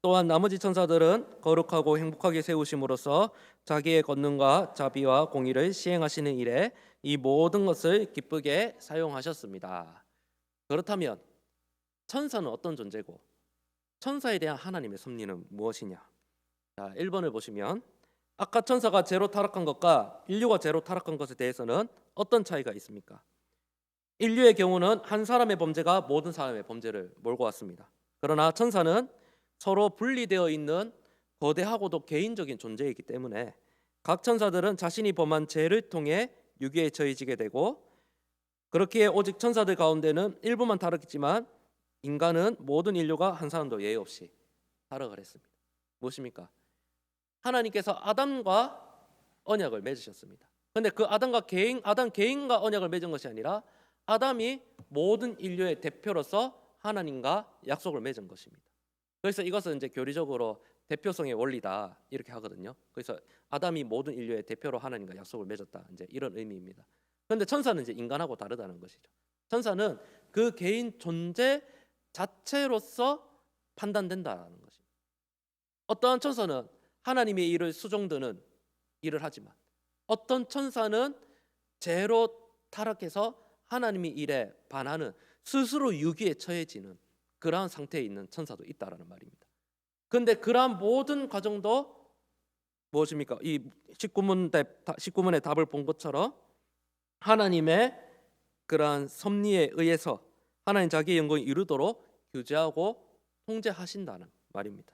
또한 나머지 천사들은 거룩하고 행복하게 세우심으로써 자기의 권능과 자비와 공의를 시행하시는 일에 이 모든 것을 기쁘게 사용하셨습니다. 그렇다면 천사는 어떤 존재고 천사에 대한 하나님의 섭리는 무엇이냐? 자, 1번을 보시면 아까 천사가 죄로 타락한 것과 인류가 죄로 타락한 것에 대해서는 어떤 차이가 있습니까? 인류의 경우는 한 사람의 범죄가 모든 사람의 범죄를 몰고 왔습니다. 그러나 천사는 서로 분리되어 있는 거대하고도 개인적인 존재이기 때문에 각 천사들은 자신이 범한 죄를 통해 유괴에 처해지게 되고 그렇기에 오직 천사들 가운데는 일부만 타락했지만 인간은 모든 인류가 한 사람도 예외 없이 타락을 했습니다. 무엇입니까? 하나님께서 아담과 언약을 맺으셨습니다. 그런데 그 아담 개인과 언약을 맺은 것이 아니라 아담이 모든 인류의 대표로서 하나님과 약속을 맺은 것입니다. 그래서 이것은 이제 교리적으로 대표성의 원리다 이렇게 하거든요. 그래서 아담이 모든 인류의 대표로 하나님과 약속을 맺었다 이제 이런 의미입니다. 그런데 천사는 이제 인간하고 다르다는 것이죠. 천사는 그 개인 존재 자체로서 판단된다는 것입니다. 어떠한 천사는 하나님의 일을 수종드는 일을 하지만 어떤 천사는 죄로 타락해서 하나님의 일에 반하는 스스로 유기에 처해지는 그러한 상태에 있는 천사도 있다라는 말입니다. 그런데 그러한 모든 과정도 무엇입니까? 이 19문의 답을 본 것처럼 하나님의 그러한 섭리에 의해서 하나님 자기의 영광을 이루도록 규제하고 통제하신다는 말입니다.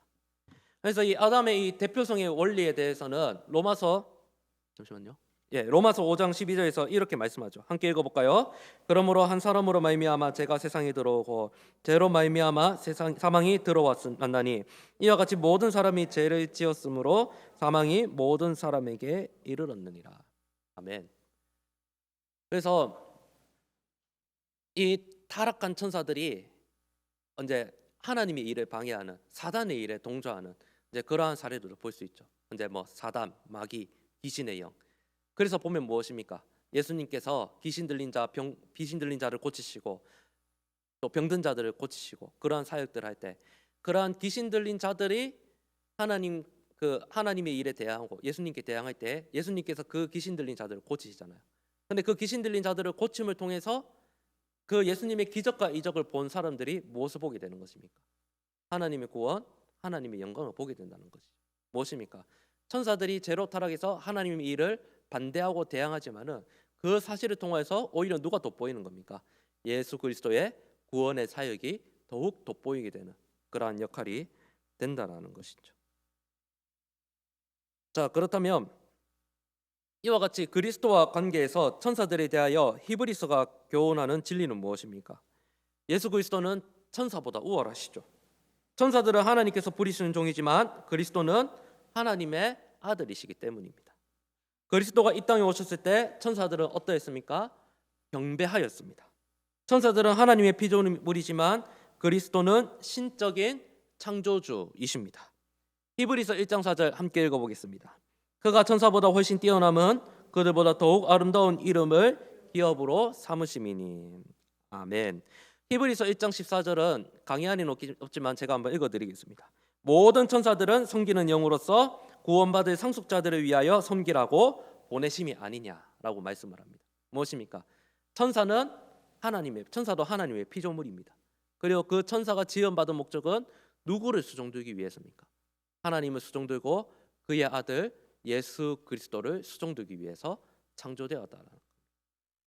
그래서 이 아담의 이 대표성의 원리에 대해서는 로마서 5장 12절에서 이렇게 말씀하죠. 함께 읽어볼까요? 그러므로 한 사람으로 말미암아 죄가 세상에 들어오고 죄로 말미암아 사망이 들어왔나니 이와 같이 모든 사람이 죄를 지었으므로 사망이 모든 사람에게 이르렀느니라. 아멘. 그래서 이 타락한 천사들이 이제 하나님의 일을 방해하는 사단의 일에 동조하는 이제 그러한 사례들을 볼 수 있죠. 이제 뭐 사단, 마귀, 귀신의 영. 그래서 보면 무엇입니까? 예수님께서 귀신 들린 자를 고치시고 또 병든 자들을 고치시고 그러한 사역들을 할 때 그러한 귀신 들린 자들이 하나님의 일에 대항하고 예수님께 대항할 때 예수님께서 그 귀신 들린 자들을 고치시잖아요. 근데 그 귀신 들린 자들을 고침을 통해서 그 예수님의 기적과 이적을 본 사람들이 무엇을 보게 되는 것입니까? 하나님의 구원, 하나님의 영광을 보게 된다는 것이죠. 무엇입니까? 천사들이 죄로 타락해서 하나님의 일을 반대하고 대항하지만은 그 사실을 통해서 오히려 누가 돋보이는 겁니까? 예수 그리스도의 구원의 사역이 더욱 돋보이게 되는 그러한 역할이 된다라는 것이죠. 자, 그렇다면 이와 같이 그리스도와 관계에서 천사들에 대하여 히브리서가 교훈하는 진리는 무엇입니까? 예수 그리스도는 천사보다 우월하시죠. 천사들은 하나님께서 부리시는 종이지만 그리스도는 하나님의 아들이시기 때문입니다. 그리스도가 이 땅에 오셨을 때 천사들은 어떠했습니까? 경배하였습니다. 천사들은 하나님의 피조물이지만 그리스도는 신적인 창조주이십니다. 히브리서 1장 4절 함께 읽어보겠습니다. 그가 천사보다 훨씬 뛰어남은 그들보다 더욱 아름다운 이름을 기업으로 삼으심이니. 아멘. 히브리서 1장 14절은 강의 안에는 없지만 제가 한번 읽어드리겠습니다. 모든 천사들은 섬기는 영으로서 구원받을 상속자들을 위하여 섬기라고 보내심이 아니냐라고 말씀을 합니다. 무엇입니까? 천사도 하나님의 피조물입니다. 그리고 그 천사가 지음받은 목적은 누구를 수종들기 위해서입니까? 하나님을 수종들고 그의 아들 예수 그리스도를 수종들기 위해서 창조되었다는 겁니다.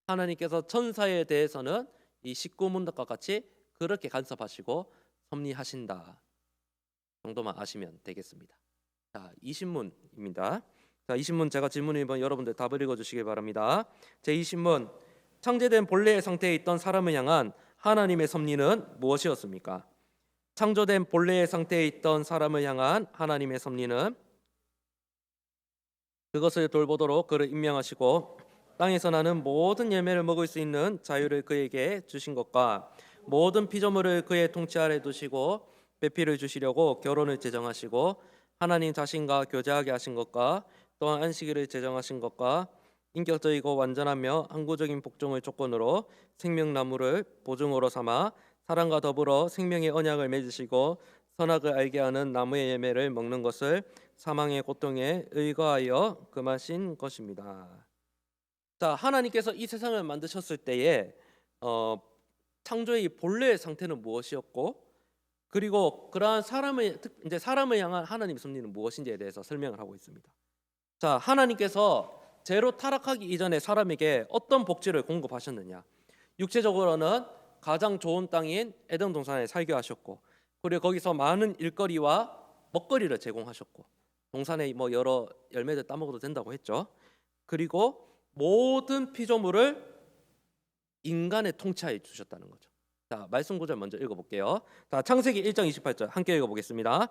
하나님께서 천사에 대해서는 이 19문답과 같이 그렇게 간섭하시고 섭리하신다 정도만 아시면 되겠습니다. 자, 20문입니다. 자, 20문 제가 질문을 여러분들 답을 읽어주시기 바랍니다. 제 20문, 창조된 본래의 상태에 있던 사람을 향한 하나님의 섭리는 무엇이었습니까? 창조된 본래의 상태에 있던 사람을 향한 하나님의 섭리는 그것을 돌보도록 그를 임명하시고 땅에서 나는 모든 열매를 먹을 수 있는 자유를 그에게 주신 것과 모든 피조물을 그의 통치 아래 두시고 배필을 주시려고 결혼을 제정하시고 하나님 자신과 교제하게 하신 것과 또한 안식일을 제정하신 것과 인격적이고 완전하며 항구적인 복종을 조건으로 생명나무를 보증으로 삼아 사람과 더불어 생명의 언약을 맺으시고 선악을 알게 하는 나무의 열매를 먹는 것을 사망의 고통에 의거하여 금하신 것입니다. 자, 하나님께서 이 세상을 만드셨을 때에 창조의 본래의 상태는 무엇이었고 그리고 그러한 사람을 향한 하나님의 섭리는 무엇인지에 대해서 설명을 하고 있습니다. 자, 하나님께서 죄로 타락하기 이전에 사람에게 어떤 복지를 공급하셨느냐? 육체적으로는 가장 좋은 땅인 에덴 동산에 살게 하셨고, 그리고 거기서 많은 일거리와 먹거리를 제공하셨고, 동산에 뭐 여러 열매들 따먹어도 된다고 했죠. 그리고 모든 피조물을 인간의 통치하에 주셨다는 거죠. 자, 말씀 구절 먼저 읽어볼게요. 자, 창세기 1장 28절 함께 읽어보겠습니다.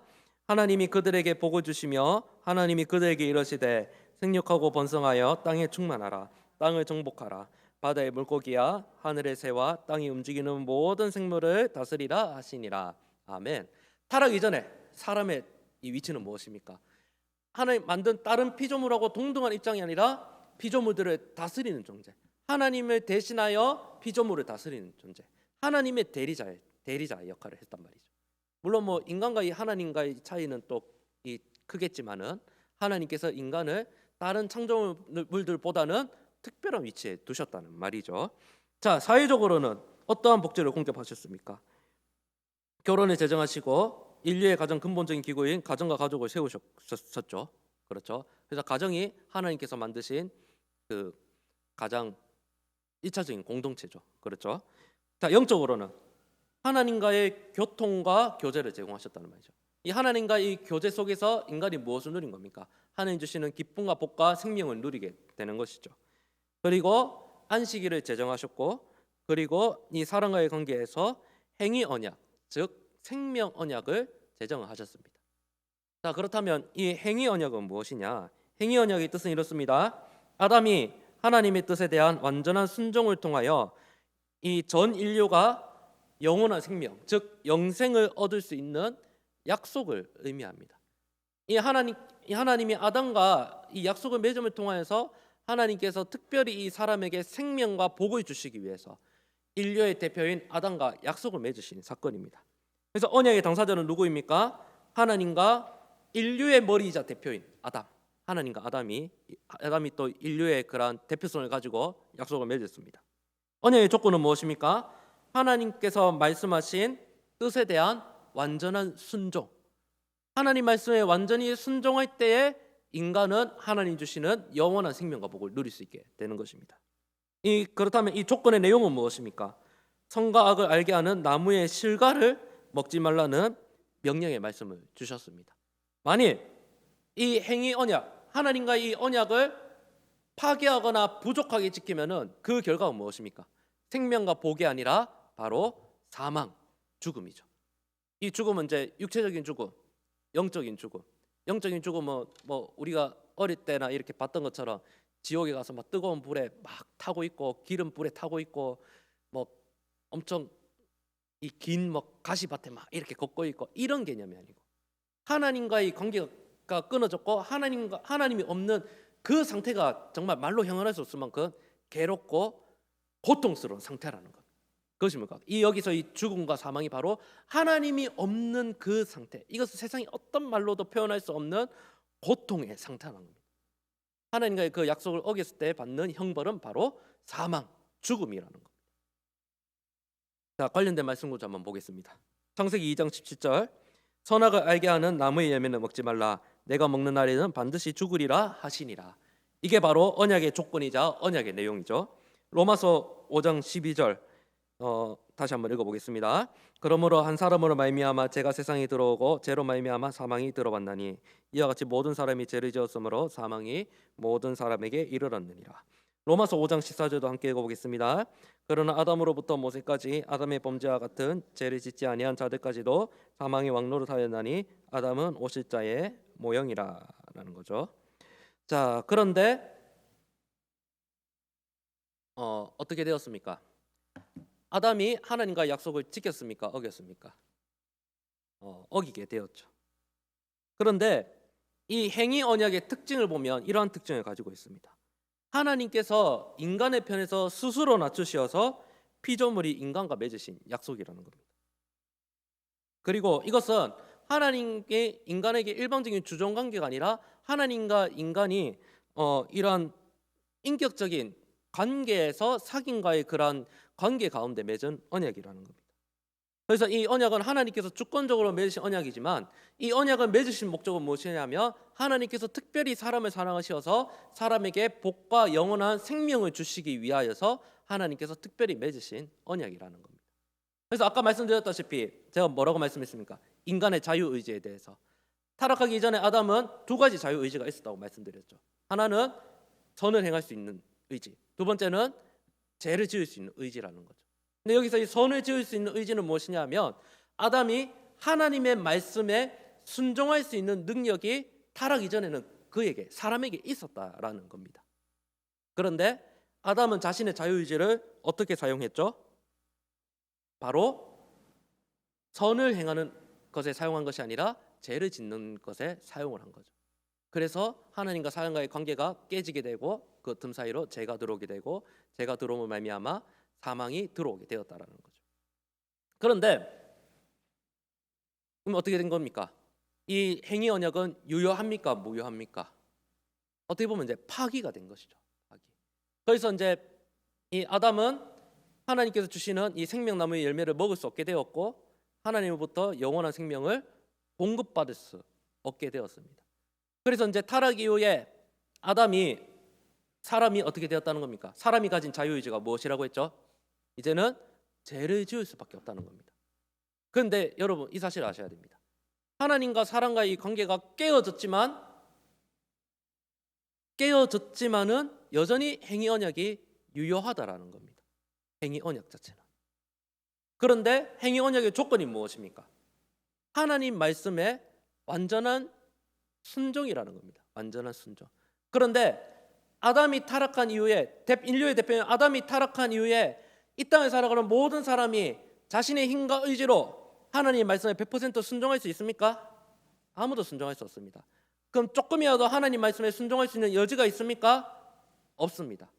하나님이 그들에게 복을 주시며 하나님이 그들에게 이르시되 생육하고 번성하여 땅에 충만하라. 땅을 정복하라. 바다의 물고기야 하늘의 새와 땅이 움직이는 모든 생물을 다스리라 하시니라. 아멘. 타락 이전에 사람의 이 위치는 무엇입니까? 하나님 만든 다른 피조물하고 동등한 입장이 아니라 피조물들을 다스리는 존재. 하나님을 대신하여 피조물을 다스리는 존재. 하나님의 대리자의 역할을 했단 말이죠. 물론 뭐 인간과 이 하나님과의 차이는 또 이 크겠지만은 하나님께서 인간을 다른 창조물들보다는 특별한 위치에 두셨다는 말이죠. 자, 사회적으로는 어떠한 복지를 공급하셨습니까? 결혼을 제정하시고 인류의 가장 근본적인 기구인 가정과 가족을 세우셨죠. 그렇죠. 그래서 가정이 하나님께서 만드신 그 가장 1차적인 공동체죠. 그렇죠. 자, 영적으로는 하나님과의 교통과 교제를 제공하셨다는 말이죠. 이 하나님과 이 교제 속에서 인간이 무엇을 누린 겁니까? 하나님 주시는 기쁨과 복과 생명을 누리게 되는 것이죠. 그리고 안식일을 제정하셨고, 그리고 이 사람과의 관계에서 행위 언약, 즉 생명 언약을 제정하셨습니다. 자, 그렇다면 이 행위 언약은 무엇이냐? 행위 언약의 뜻은 이렇습니다. 아담이 하나님의 뜻에 대한 완전한 순종을 통하여 이 전 인류가 영원한 생명, 즉 영생을 얻을 수 있는 약속을 의미합니다. 이 하나님이 아담과 이 약속을 맺음을 통하여서 하나님께서 특별히 이 사람에게 생명과 복을 주시기 위해서 인류의 대표인 아담과 약속을 맺으신 사건입니다. 그래서 언약의 당사자는 누구입니까? 하나님과 인류의 머리이자 대표인 아담. 하나님과 아담이 또 인류의 그러한 대표성을 가지고 약속을 맺었습니다. 언약의 조건은 무엇입니까? 하나님께서 말씀하신 뜻에 대한 완전한 순종. 하나님 말씀에 완전히 순종할 때에 인간은 하나님 주시는 영원한 생명과 복을 누릴 수 있게 되는 것입니다. 그렇다면 이 조건의 내용은 무엇입니까? 선과 악을 알게 하는 나무의 실과를 먹지 말라는 명령의 말씀을 주셨습니다. 만일 이 행위 언약, 하나님과 이 언약을 파괴하거나 부족하게 지키면은 그 결과는 무엇입니까? 생명과 복이 아니라 바로 사망, 죽음이죠. 이 죽음은 이제 육체적인 죽음, 영적인 죽음. 영적인 죽음은 뭐 우리가 어릴 때나 이렇게 봤던 것처럼 지옥에 가서 막 뜨거운 불에 막 타고 있고 기름 불에 타고 있고 뭐 엄청 이 긴 뭐 가시밭에 막 이렇게 걷고 있고 이런 개념이 아니고 하나님과의 관계가 끊어졌고 하나님이 없는 그 상태가 정말 말로 형언할 수 없을 만큼 괴롭고 고통스러운 상태라는 것. 그것이 뭘까? 여기서 이 죽음과 사망이 바로 하나님이 없는 그 상태. 이것은 세상의 어떤 말로도 표현할 수 없는 고통의 상태라는 겁니다. 하나님과의 그 약속을 어겼을 때 받는 형벌은 바로 사망, 죽음이라는 겁니다. 자, 관련된 말씀 구조 한번 보겠습니다. 창세기 2장 17절. 선악을 알게 하는 나무의 열매는 먹지 말라. 내가 먹는 날에는 반드시 죽으리라 하시니라. 이게 바로 언약의 조건이자 언약의 내용이죠. 로마서 5장 12절 다시 한번 읽어보겠습니다. 그러므로 한 사람으로 말미암아 죄가 세상에 들어오고 죄로 말미암아 사망이 들어왔나니 이와 같이 모든 사람이 죄를 지었으므로 사망이 모든 사람에게 이르렀느니라. 로마서 5장 14절도 함께 읽어보겠습니다. 그러나 아담으로부터 모세까지 아담의 범죄와 같은 죄를 짓지 아니한 자들까지도 사망이 왕노릇하였나니 아담은 오실 자의 모형이라는 거죠. 자, 그런데 어떻게 되었습니까? 아담이 하나님과 약속을 지켰습니까? 어겼습니까? 어기게 되었죠. 그런데 이 행위 언약의 특징을 보면 이러한 특징을 가지고 있습니다. 하나님께서 인간의 편에서 스스로 낮추셔서 피조물이 인간과 맺으신 약속이라는 겁니다. 그리고 이것은 하나님께 인간에게 일방적인 주종 관계가 아니라 하나님과 인간이 이러한 인격적인 관계에서 사귐과의 그러한 관계 가운데 맺은 언약이라는 겁니다. 그래서 이 언약은 하나님께서 주권적으로 맺으신 언약이지만 이 언약을 맺으신 목적은 무엇이냐면 하나님께서 특별히 사람을 사랑하셔서 사람에게 복과 영원한 생명을 주시기 위하여서 하나님께서 특별히 맺으신 언약이라는 겁니다. 그래서 아까 말씀드렸다시피 제가 뭐라고 말씀했습니까? 인간의 자유의지에 대해서 타락하기 이전에 아담은 두 가지 자유의지가 있었다고 말씀드렸죠. 하나는 선을 행할 수 있는 의지, 두 번째는 죄를 지을 수 있는 의지라는 거죠. 근데 여기서 이 선을 지을 수 있는 의지는 무엇이냐면 아담이 하나님의 말씀에 순종할 수 있는 능력이 타락 이전에는 그에게 사람에게 있었다라는 겁니다. 그런데 아담은 자신의 자유의지를 어떻게 사용했죠? 바로 선을 행하는 것에 사용한 것이 아니라 죄를 짓는 것에 사용을 한 거죠. 그래서 하나님과 사람과의 관계가 깨지게 되고 그 틈 사이로 죄가 들어오게 되고 죄가 들어옴을 말미암아 사망이 들어오게 되었다라는 거죠. 그런데 그럼 어떻게 된 겁니까? 이 행위 언약은 유효합니까? 무효합니까? 어떻게 보면 이제 파기가 된 것이죠. 파기. 그래서 이제 이 아담은 하나님께서 주시는 이 생명나무의 열매를 먹을 수 없게 되었고 하나님으로부터 영원한 생명을 공급받을 수 없게 되었습니다. 그래서 이제 타락 이후에 사람이 어떻게 되었다는 겁니까? 사람이 가진 자유의지가 무엇이라고 했죠? 이제는 죄를 지을 수밖에 없다는 겁니다. 그런데 여러분 이 사실을 아셔야 됩니다. 하나님과 사람과의 이 관계가 깨어졌지만은 여전히 행위 언약이 유효하다라는 겁니다. 행위 언약 자체는. 그런데 행위 언약의 조건이 무엇입니까? 하나님 말씀에 완전한 순종이라는 겁니다. 완전한 순종. 그런데 아담이 타락한 이후에 인류의 대표인 아담이 타락한 이후에 이 땅에 살아가는 모든 사람이 자신의 힘과 의지로 하나님 말씀에 100% 순종할 수 있습니까? 아무도 순종할 수 없습니다. 그럼 조금이라도 하나님 말씀에 순종할 수 있는 여지가 있습니까? 없습니다.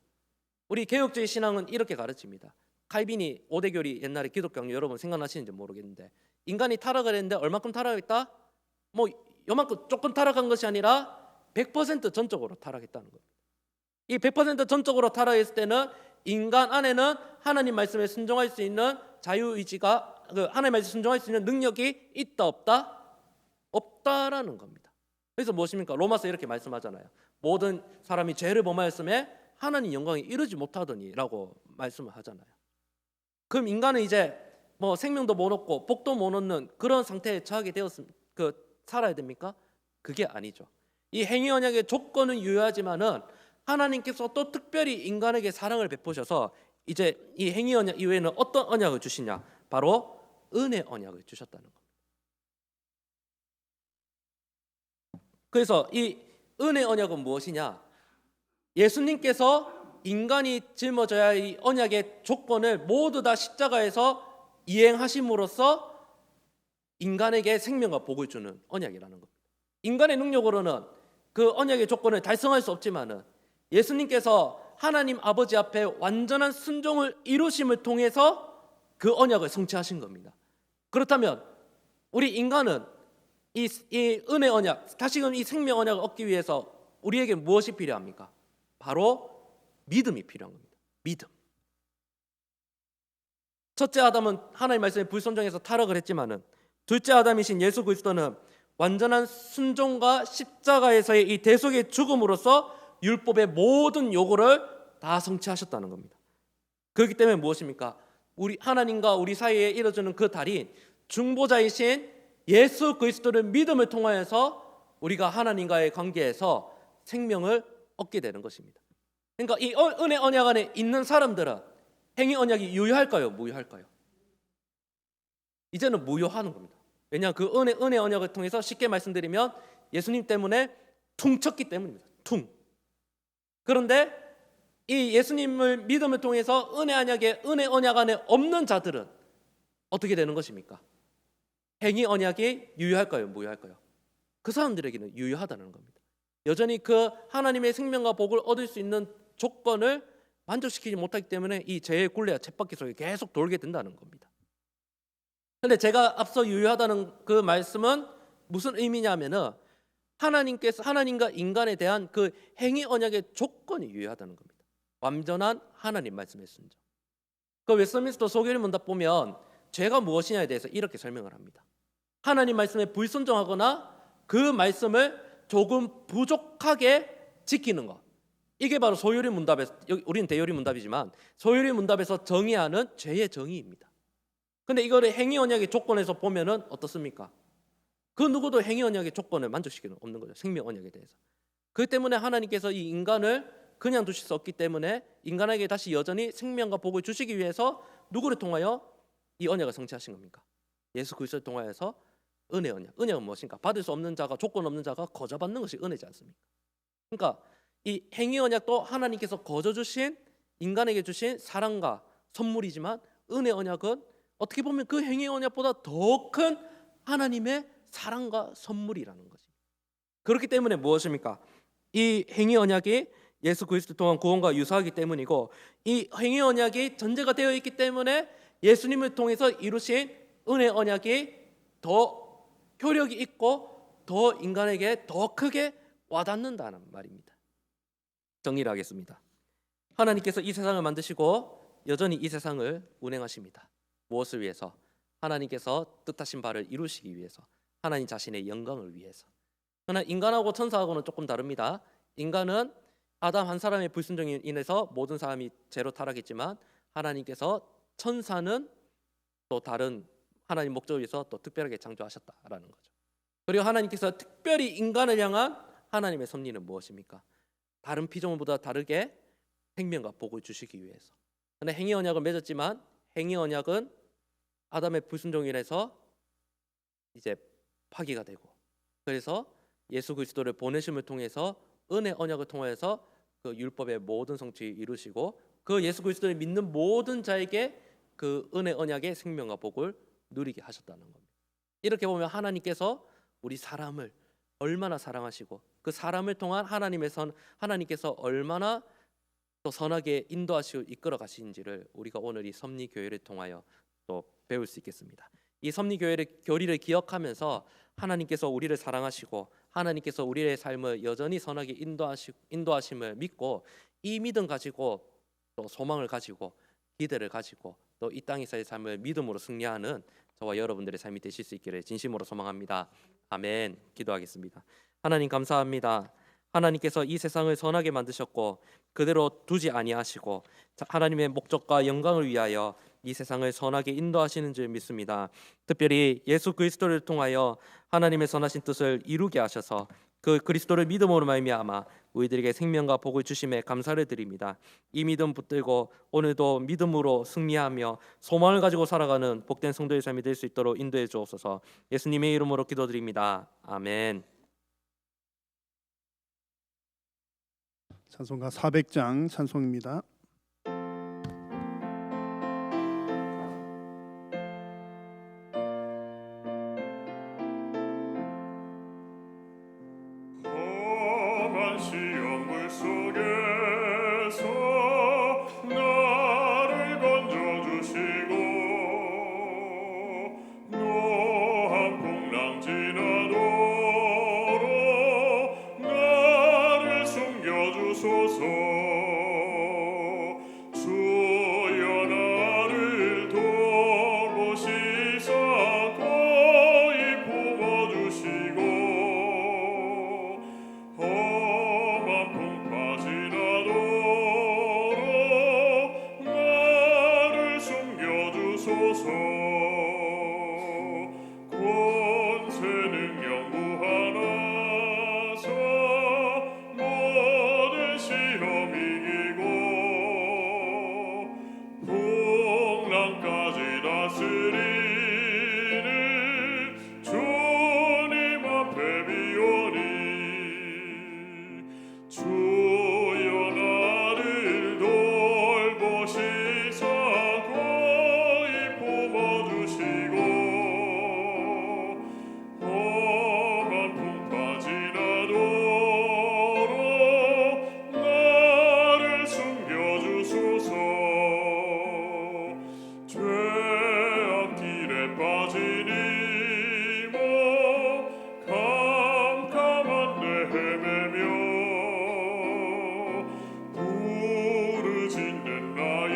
우리 개혁주의 신앙은 이렇게 가르칩니다. 칼빈이 5대 교리 옛날에 기독교 여러분 생각나시는지 모르겠는데 인간이 타락을 했는데 얼마큼 타락했다? 뭐 요만큼 조금 타락한 것이 아니라 100% 전적으로 타락했다는 겁니다. 이 100% 전적으로 타락했을 때는 인간 안에는 하나님 말씀에 순종할 수 있는 자유의지가 하나님 말씀에 순종할 수 있는 능력이 있다 없다? 없다라는 겁니다. 그래서 무엇입니까? 로마서 이렇게 말씀하잖아요. 모든 사람이 죄를 범하였음에 하나님 영광이 이르지 못하더니라고 말씀을 하잖아요. 그럼 인간은 이제 뭐 생명도 못 얻고 복도 못 얻는 그런 상태에 처하게 살아야 됩니까? 그게 아니죠. 이 행위 언약의 조건은 유효하지만은 하나님께서 또 특별히 인간에게 사랑을 베푸셔서 이제 이 행위 언약 이후에는 어떤 언약을 주시냐? 바로 은혜 언약을 주셨다는 겁니다. 그래서 이 은혜 언약은 무엇이냐? 예수님께서 인간이 짊어져야 할 이 언약의 조건을 모두 다 십자가에서 이행하심으로써 인간에게 생명과 복을 주는 언약이라는 겁니다. 인간의 능력으로는 그 언약의 조건을 달성할 수 없지만은 예수님께서 하나님 아버지 앞에 완전한 순종을 이루심을 통해서 그 언약을 성취하신 겁니다. 그렇다면 우리 인간은 이 은혜 언약, 다시금 이 생명 언약을 얻기 위해서 우리에게 무엇이 필요합니까? 바로 믿음이 필요한 겁니다. 믿음. 첫째 아담은 하나님 말씀에 불순종해서 타락을 했지만은 둘째 아담이신 예수 그리스도는 완전한 순종과 십자가에서의 이 대속의 죽음으로써 율법의 모든 요구를 다 성취하셨다는 겁니다. 그렇기 때문에 무엇입니까? 우리 하나님과 우리 사이에 이루어지는 그 달인 중보자이신 예수 그리스도를 믿음을 통하여서 우리가 하나님과의 관계에서 생명을 얻게 되는 것입니다. 그러니까 이 은혜 언약 안에 있는 사람들은 행위 언약이 유효할까요? 무효할까요? 이제는 무효하는 겁니다. 왜냐하면 그 은혜 언약을 통해서 쉽게 말씀드리면 예수님 때문에 퉁쳤기 때문입니다. 그런데 이 예수님을 믿음을 통해서 은혜 언약 안에 없는 자들은 어떻게 되는 것입니까? 행위 언약이 유효할까요? 무효할까요? 그 사람들에게는 유효하다는 겁니다. 여전히 그 하나님의 생명과 복을 얻을 수 있는 조건을 만족시키지 못하기 때문에 이 죄의 굴레와 쳇바퀴 속에 계속 돌게 된다는 겁니다. 그런데 제가 앞서 유효하다는 그 말씀은 무슨 의미냐면은 하나님과 인간에 대한 그 행위 언약의 조건이 유효하다는 겁니다. 완전한 하나님 말씀의 순종. 그 웨스트민스터 소교리 문답 보면 죄가 무엇이냐에 대해서 이렇게 설명을 합니다. 하나님 말씀에 불순종하거나 그 말씀을 조금 부족하게 지키는 것. 이게 바로 소요리 문답에서, 우리는 대요리 문답이지만 소요리 문답에서 정의하는 죄의 정의입니다. 근데 이거를 행위 언약의 조건에서 보면은 어떻습니까? 그 누구도 행위 언약의 조건을 만족시키는 없는 거죠. 생명 언약에 대해서. 그렇기 때문에 하나님께서 이 인간을 그냥 두실 수 없기 때문에 인간에게 다시 여전히 생명과 복을 주시기 위해서 누구를 통하여 이 언약을 성취하신 겁니까? 예수 그리스도를 통하여서 은혜 언약. 은혜는 무엇인가? 받을 수 없는 자가, 조건 없는 자가 거저 받는 것이 은혜지 않습니까? 그러니까 이 행위 언약도 하나님께서 거저 주신 인간에게 주신 사랑과 선물이지만 은혜 언약은 어떻게 보면 그 행위 언약보다 더 큰 하나님의 사랑과 선물이라는 거지. 그렇기 때문에 무엇입니까? 이 행위 언약이 예수 그리스도 통한 구원과 유사하기 때문이고 이 행위 언약이 전제가 되어 있기 때문에 예수님을 통해서 이루신 은혜 언약이 더 효력이 있고 더 인간에게 더 크게 와닿는다는 말입니다. 정리를 하겠습니다. 하나님께서 이 세상을 만드시고 여전히 이 세상을 운행하십니다. 무엇을 위해서? 하나님께서 뜻하신 바를 이루시기 위해서, 하나님 자신의 영광을 위해서. 그러나 인간하고 천사하고는 조금 다릅니다. 인간은 아담 한 사람의 불순종에 인해서 모든 사람이 죄로 타락했지만, 하나님께서 천사는 또 다른 하나님 목적을 위해서 또 특별하게 창조하셨다라는 거죠. 그리고 하나님께서 특별히 인간을 향한 하나님의 섭리는 무엇입니까? 다른 피조물보다 다르게 생명과 복을 주시기 위해서. 그런데 행위 언약을 맺었지만, 행위 언약은 아담의 불순종으로 인해서 이제 파기가 되고, 그래서 예수 그리스도를 보내심을 통해서 은혜 언약을 통해서 그 율법의 모든 성취를 이루시고, 그 예수 그리스도를 믿는 모든 자에게 그 은혜 언약의 생명과 복을 누리게 하셨다는 겁니다. 이렇게 보면 하나님께서 우리 사람을 얼마나 사랑하시고, 그 사람을 통한 하나님께서 얼마나 또 선하게 인도하시고 이끌어 가시는지를 우리가 오늘 이 섭리 교회를 통하여 또 배울 수 있겠습니다. 이 섭리 교리를 기억하면서 하나님께서 우리를 사랑하시고, 하나님께서 우리의 삶을 여전히 선하게 인도하심을 믿고, 이 믿음 가지고 또 소망을 가지고 기대를 가지고 또 이 땅에서의 삶을 믿음으로 승리하는 저와 여러분들의 삶이 되실 수 있기를 진심으로 소망합니다. 아멘. 기도하겠습니다. 하나님 감사합니다. 하나님께서 이 세상을 선하게 만드셨고 그대로 두지 아니하시고 하나님의 목적과 영광을 위하여 이 세상을 선하게 인도하시는 줄 믿습니다. 특별히 예수 그리스도를 통하여 하나님의 선하신 뜻을 이루게 하셔서 그 그리스도를 믿음으로 말미암아 우리들에게 생명과 복을 주심에 감사를 드립니다. 이 믿음 붙들고 오늘도 믿음으로 승리하며 소망을 가지고 살아가는 복된 성도의 삶이 될 수 있도록 인도해 주옵소서. 예수님의 이름으로 기도드립니다. 아멘. 찬송가 400장 찬송입니다. 험한 시험물 속에서 나를 건져주시고 노한 풍랑 지나도록 나를 숨겨주소서. 주여 나를 돌보시사 거의 품어주시고 험한 풍파 지나도록 나를 숨겨주소서. 권세 능력 무한하사 모든 시험 이기고 풍랑까지 다스리는 주님 앞에 비오니 주여 나를 돌보시사 거의 품어주시고 험한 풍파 지나도록 나를 숨겨주소서. 죄악 길에 빠지니 뭐 캄캄한 데 헤매며 부르짖는 나의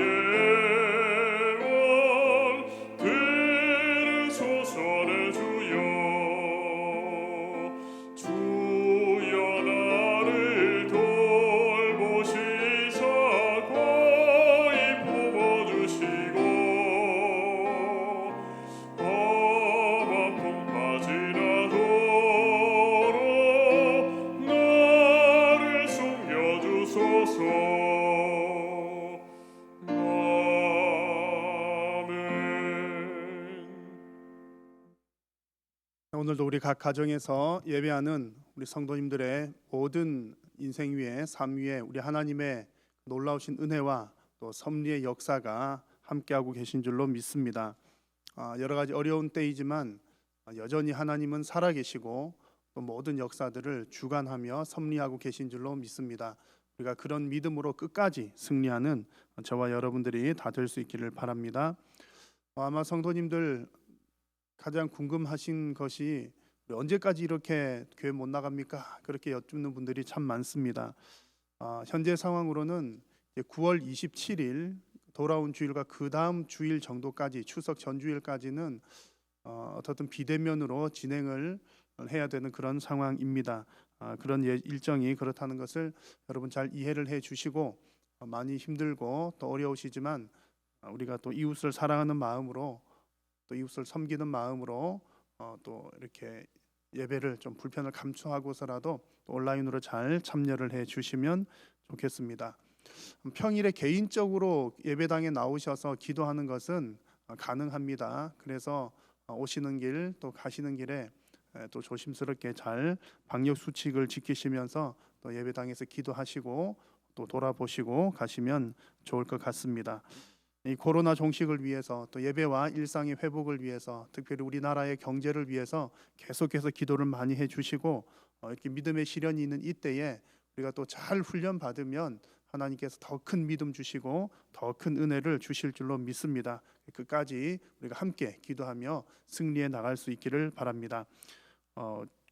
원 들으소서내 주여. 주여 나를 돌보시사 거의 품어주시고 험한 풍파 지나도록 나를 숨겨주소서. 아멘. 오늘도 우리 각 가정에서 예배하는 우리 성도님들의 모든 인생 위에 삶 위에 우리 하나님의 놀라우신 은혜와 또 섭리의 역사가 함께하고 계신 줄로 믿습니다. 여러 가지 어려운 때이지만 여전히 하나님은 살아계시고 또 모든 역사들을 주관하며 섭리하고 계신 줄로 믿습니다. 우리가 그런 믿음으로 끝까지 승리하는 저와 여러분들이 다 될 수 있기를 바랍니다. 아마 성도님들 가장 궁금하신 것이 언제까지 이렇게 교회 못 나갑니까? 그렇게 여쭙는 분들이 참 많습니다. 현재 상황으로는 이제 9월 27일 돌아온 주일과 그 다음 주일 정도까지 추석 전주일까지는 어떻든 비대면으로 진행을 해야 되는 그런 상황입니다. 그런 일정이 그렇다는 것을 여러분 잘 이해를 해 주시고 많이 힘들고 또 어려우시지만 우리가 또 이웃을 사랑하는 마음으로 또 이웃을 섬기는 마음으로 또 이렇게 예배를 좀 불편을 감수하고서라도 또 온라인으로 잘 참여를 해 주시면 좋겠습니다. 평일에 개인적으로 예배당에 나오셔서 기도하는 것은 가능합니다. 그래서 오시는 길 또 가시는 길에 또 조심스럽게 잘 방역 수칙을 지키시면서 또 예배당에서 기도하시고 또 돌아보시고 가시면 좋을 것 같습니다. 이 코로나 종식을 위해서 또 예배와 일상의 회복을 위해서 특별히 우리나라의 경제를 위해서 계속해서 기도를 많이 해주시고 이렇게 믿음의 시련이 있는 이때에 우리가 또 잘 훈련 받으면 하나님께서 더 큰 믿음 주시고 더 큰 은혜를 주실 줄로 믿습니다. 끝까지 우리가 함께 기도하며 승리해 나갈 수 있기를 바랍니다.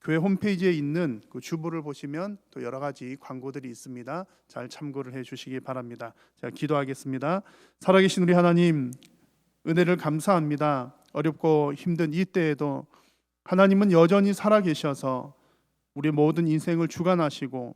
교회 홈페이지에 있는 그 주보를 보시면 또 여러 가지 광고들이 있습니다. 잘 참고를 해주시기 바랍니다. 제가 기도하겠습니다. 살아계신 우리 하나님, 은혜를 감사합니다. 어렵고 힘든 이때에도 하나님은 여전히 살아계셔서 우리 모든 인생을 주관하시고,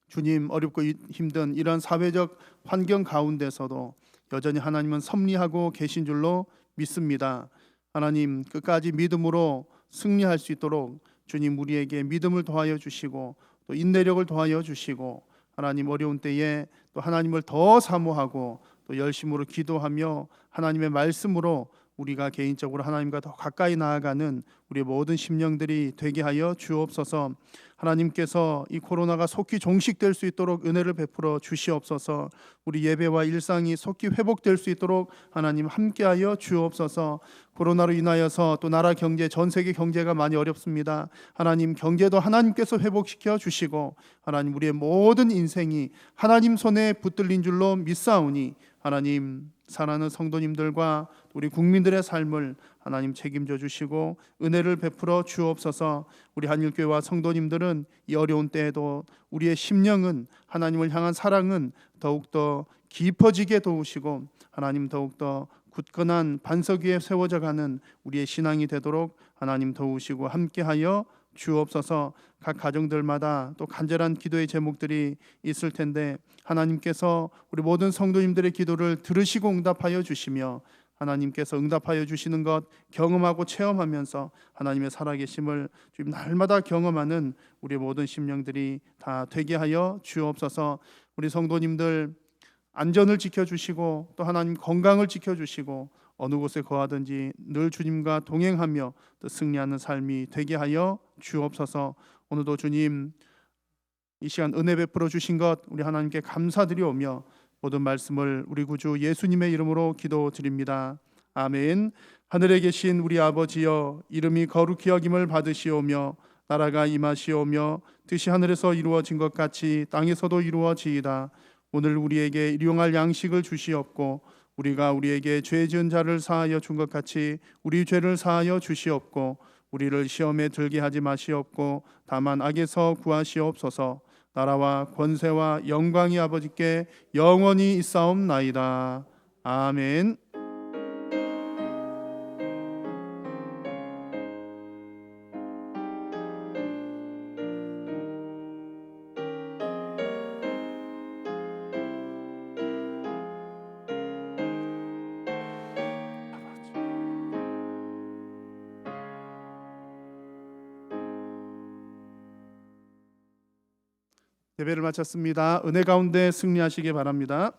주님, 어렵고 힘든 이런 사회적 환경 가운데서도 여전히 하나님은 섭리하고 계신 줄로 믿습니다. 하나님, 끝까지 믿음으로 승리할 수 있도록 주님 우리에게 믿음을 더하여 주시고 또 인내력을 더하여 주시고, 하나님 어려운 때에 또 하나님을 더 사모하고 또 열심으로 기도하며 하나님의 말씀으로 우리가 개인적으로 하나님과 더 가까이 나아가는 우리 모든 심령들이 되게 하여 주옵소서. 하나님께서 이 코로나가 속히 종식될 수 있도록 은혜를 베풀어 주시옵소서. 우리 예배와 일상이 속히 회복될 수 있도록 하나님 함께하여 주옵소서. 코로나로 인하여서 또 나라 경제, 전 세계 경제가 많이 어렵습니다. 하나님, 경제도 하나님께서 회복시켜 주시고 하나님 우리의 모든 인생이 하나님 손에 붙들린 줄로 믿사오니 하나님, 사랑하는 성도님들과 우리 국민들의 삶을 하나님 책임져 주시고 은혜를 베풀어 주옵소서. 우리 한일교회와 성도님들은 이 어려운 때에도 우리의 심령은, 하나님을 향한 사랑은 더욱더 깊어지게 도우시고 하나님 더욱더 굳건한 반석 위에 세워져 가는 우리의 신앙이 되도록 하나님 도우시고 함께하여 주옵소서. 각 가정들마다 또 간절한 기도의 제목들이 있을 텐데 하나님께서 우리 모든 성도님들의 기도를 들으시고 응답하여 주시며 하나님께서 응답하여 주시는 것 경험하고 체험하면서 하나님의 살아계심을 주님 날마다 경험하는 우리 모든 심령들이 다 되게 하여 주옵소서. 우리 성도님들 안전을 지켜주시고 또 하나님 건강을 지켜주시고 어느 곳에 거하든지 늘 주님과 동행하며 또 승리하는 삶이 되게 하여 주옵소서. 오늘도 주님 이 시간 은혜 베풀어 주신 것 우리 하나님께 감사드리오며 모든 말씀을 우리 구주 예수님의 이름으로 기도드립니다. 아멘. 하늘에 계신 우리 아버지여, 이름이 거룩히 여김을 받으시오며 나라가 임하시오며 뜻이 하늘에서 이루어진 것 같이 땅에서도 이루어지이다. 오늘 우리에게 일용할 양식을 주시옵고 우리가 우리에게 죄 지은 자를 사하여 준 것 같이 우리 죄를 사하여 주시옵고 우리를 시험에 들게 하지 마시옵고 다만 악에서 구하시옵소서. 나라와 권세와 영광이 아버지께 영원히 있사옵나이다. 아멘. 예배를 마쳤습니다. 은혜 가운데 승리하시기 바랍니다.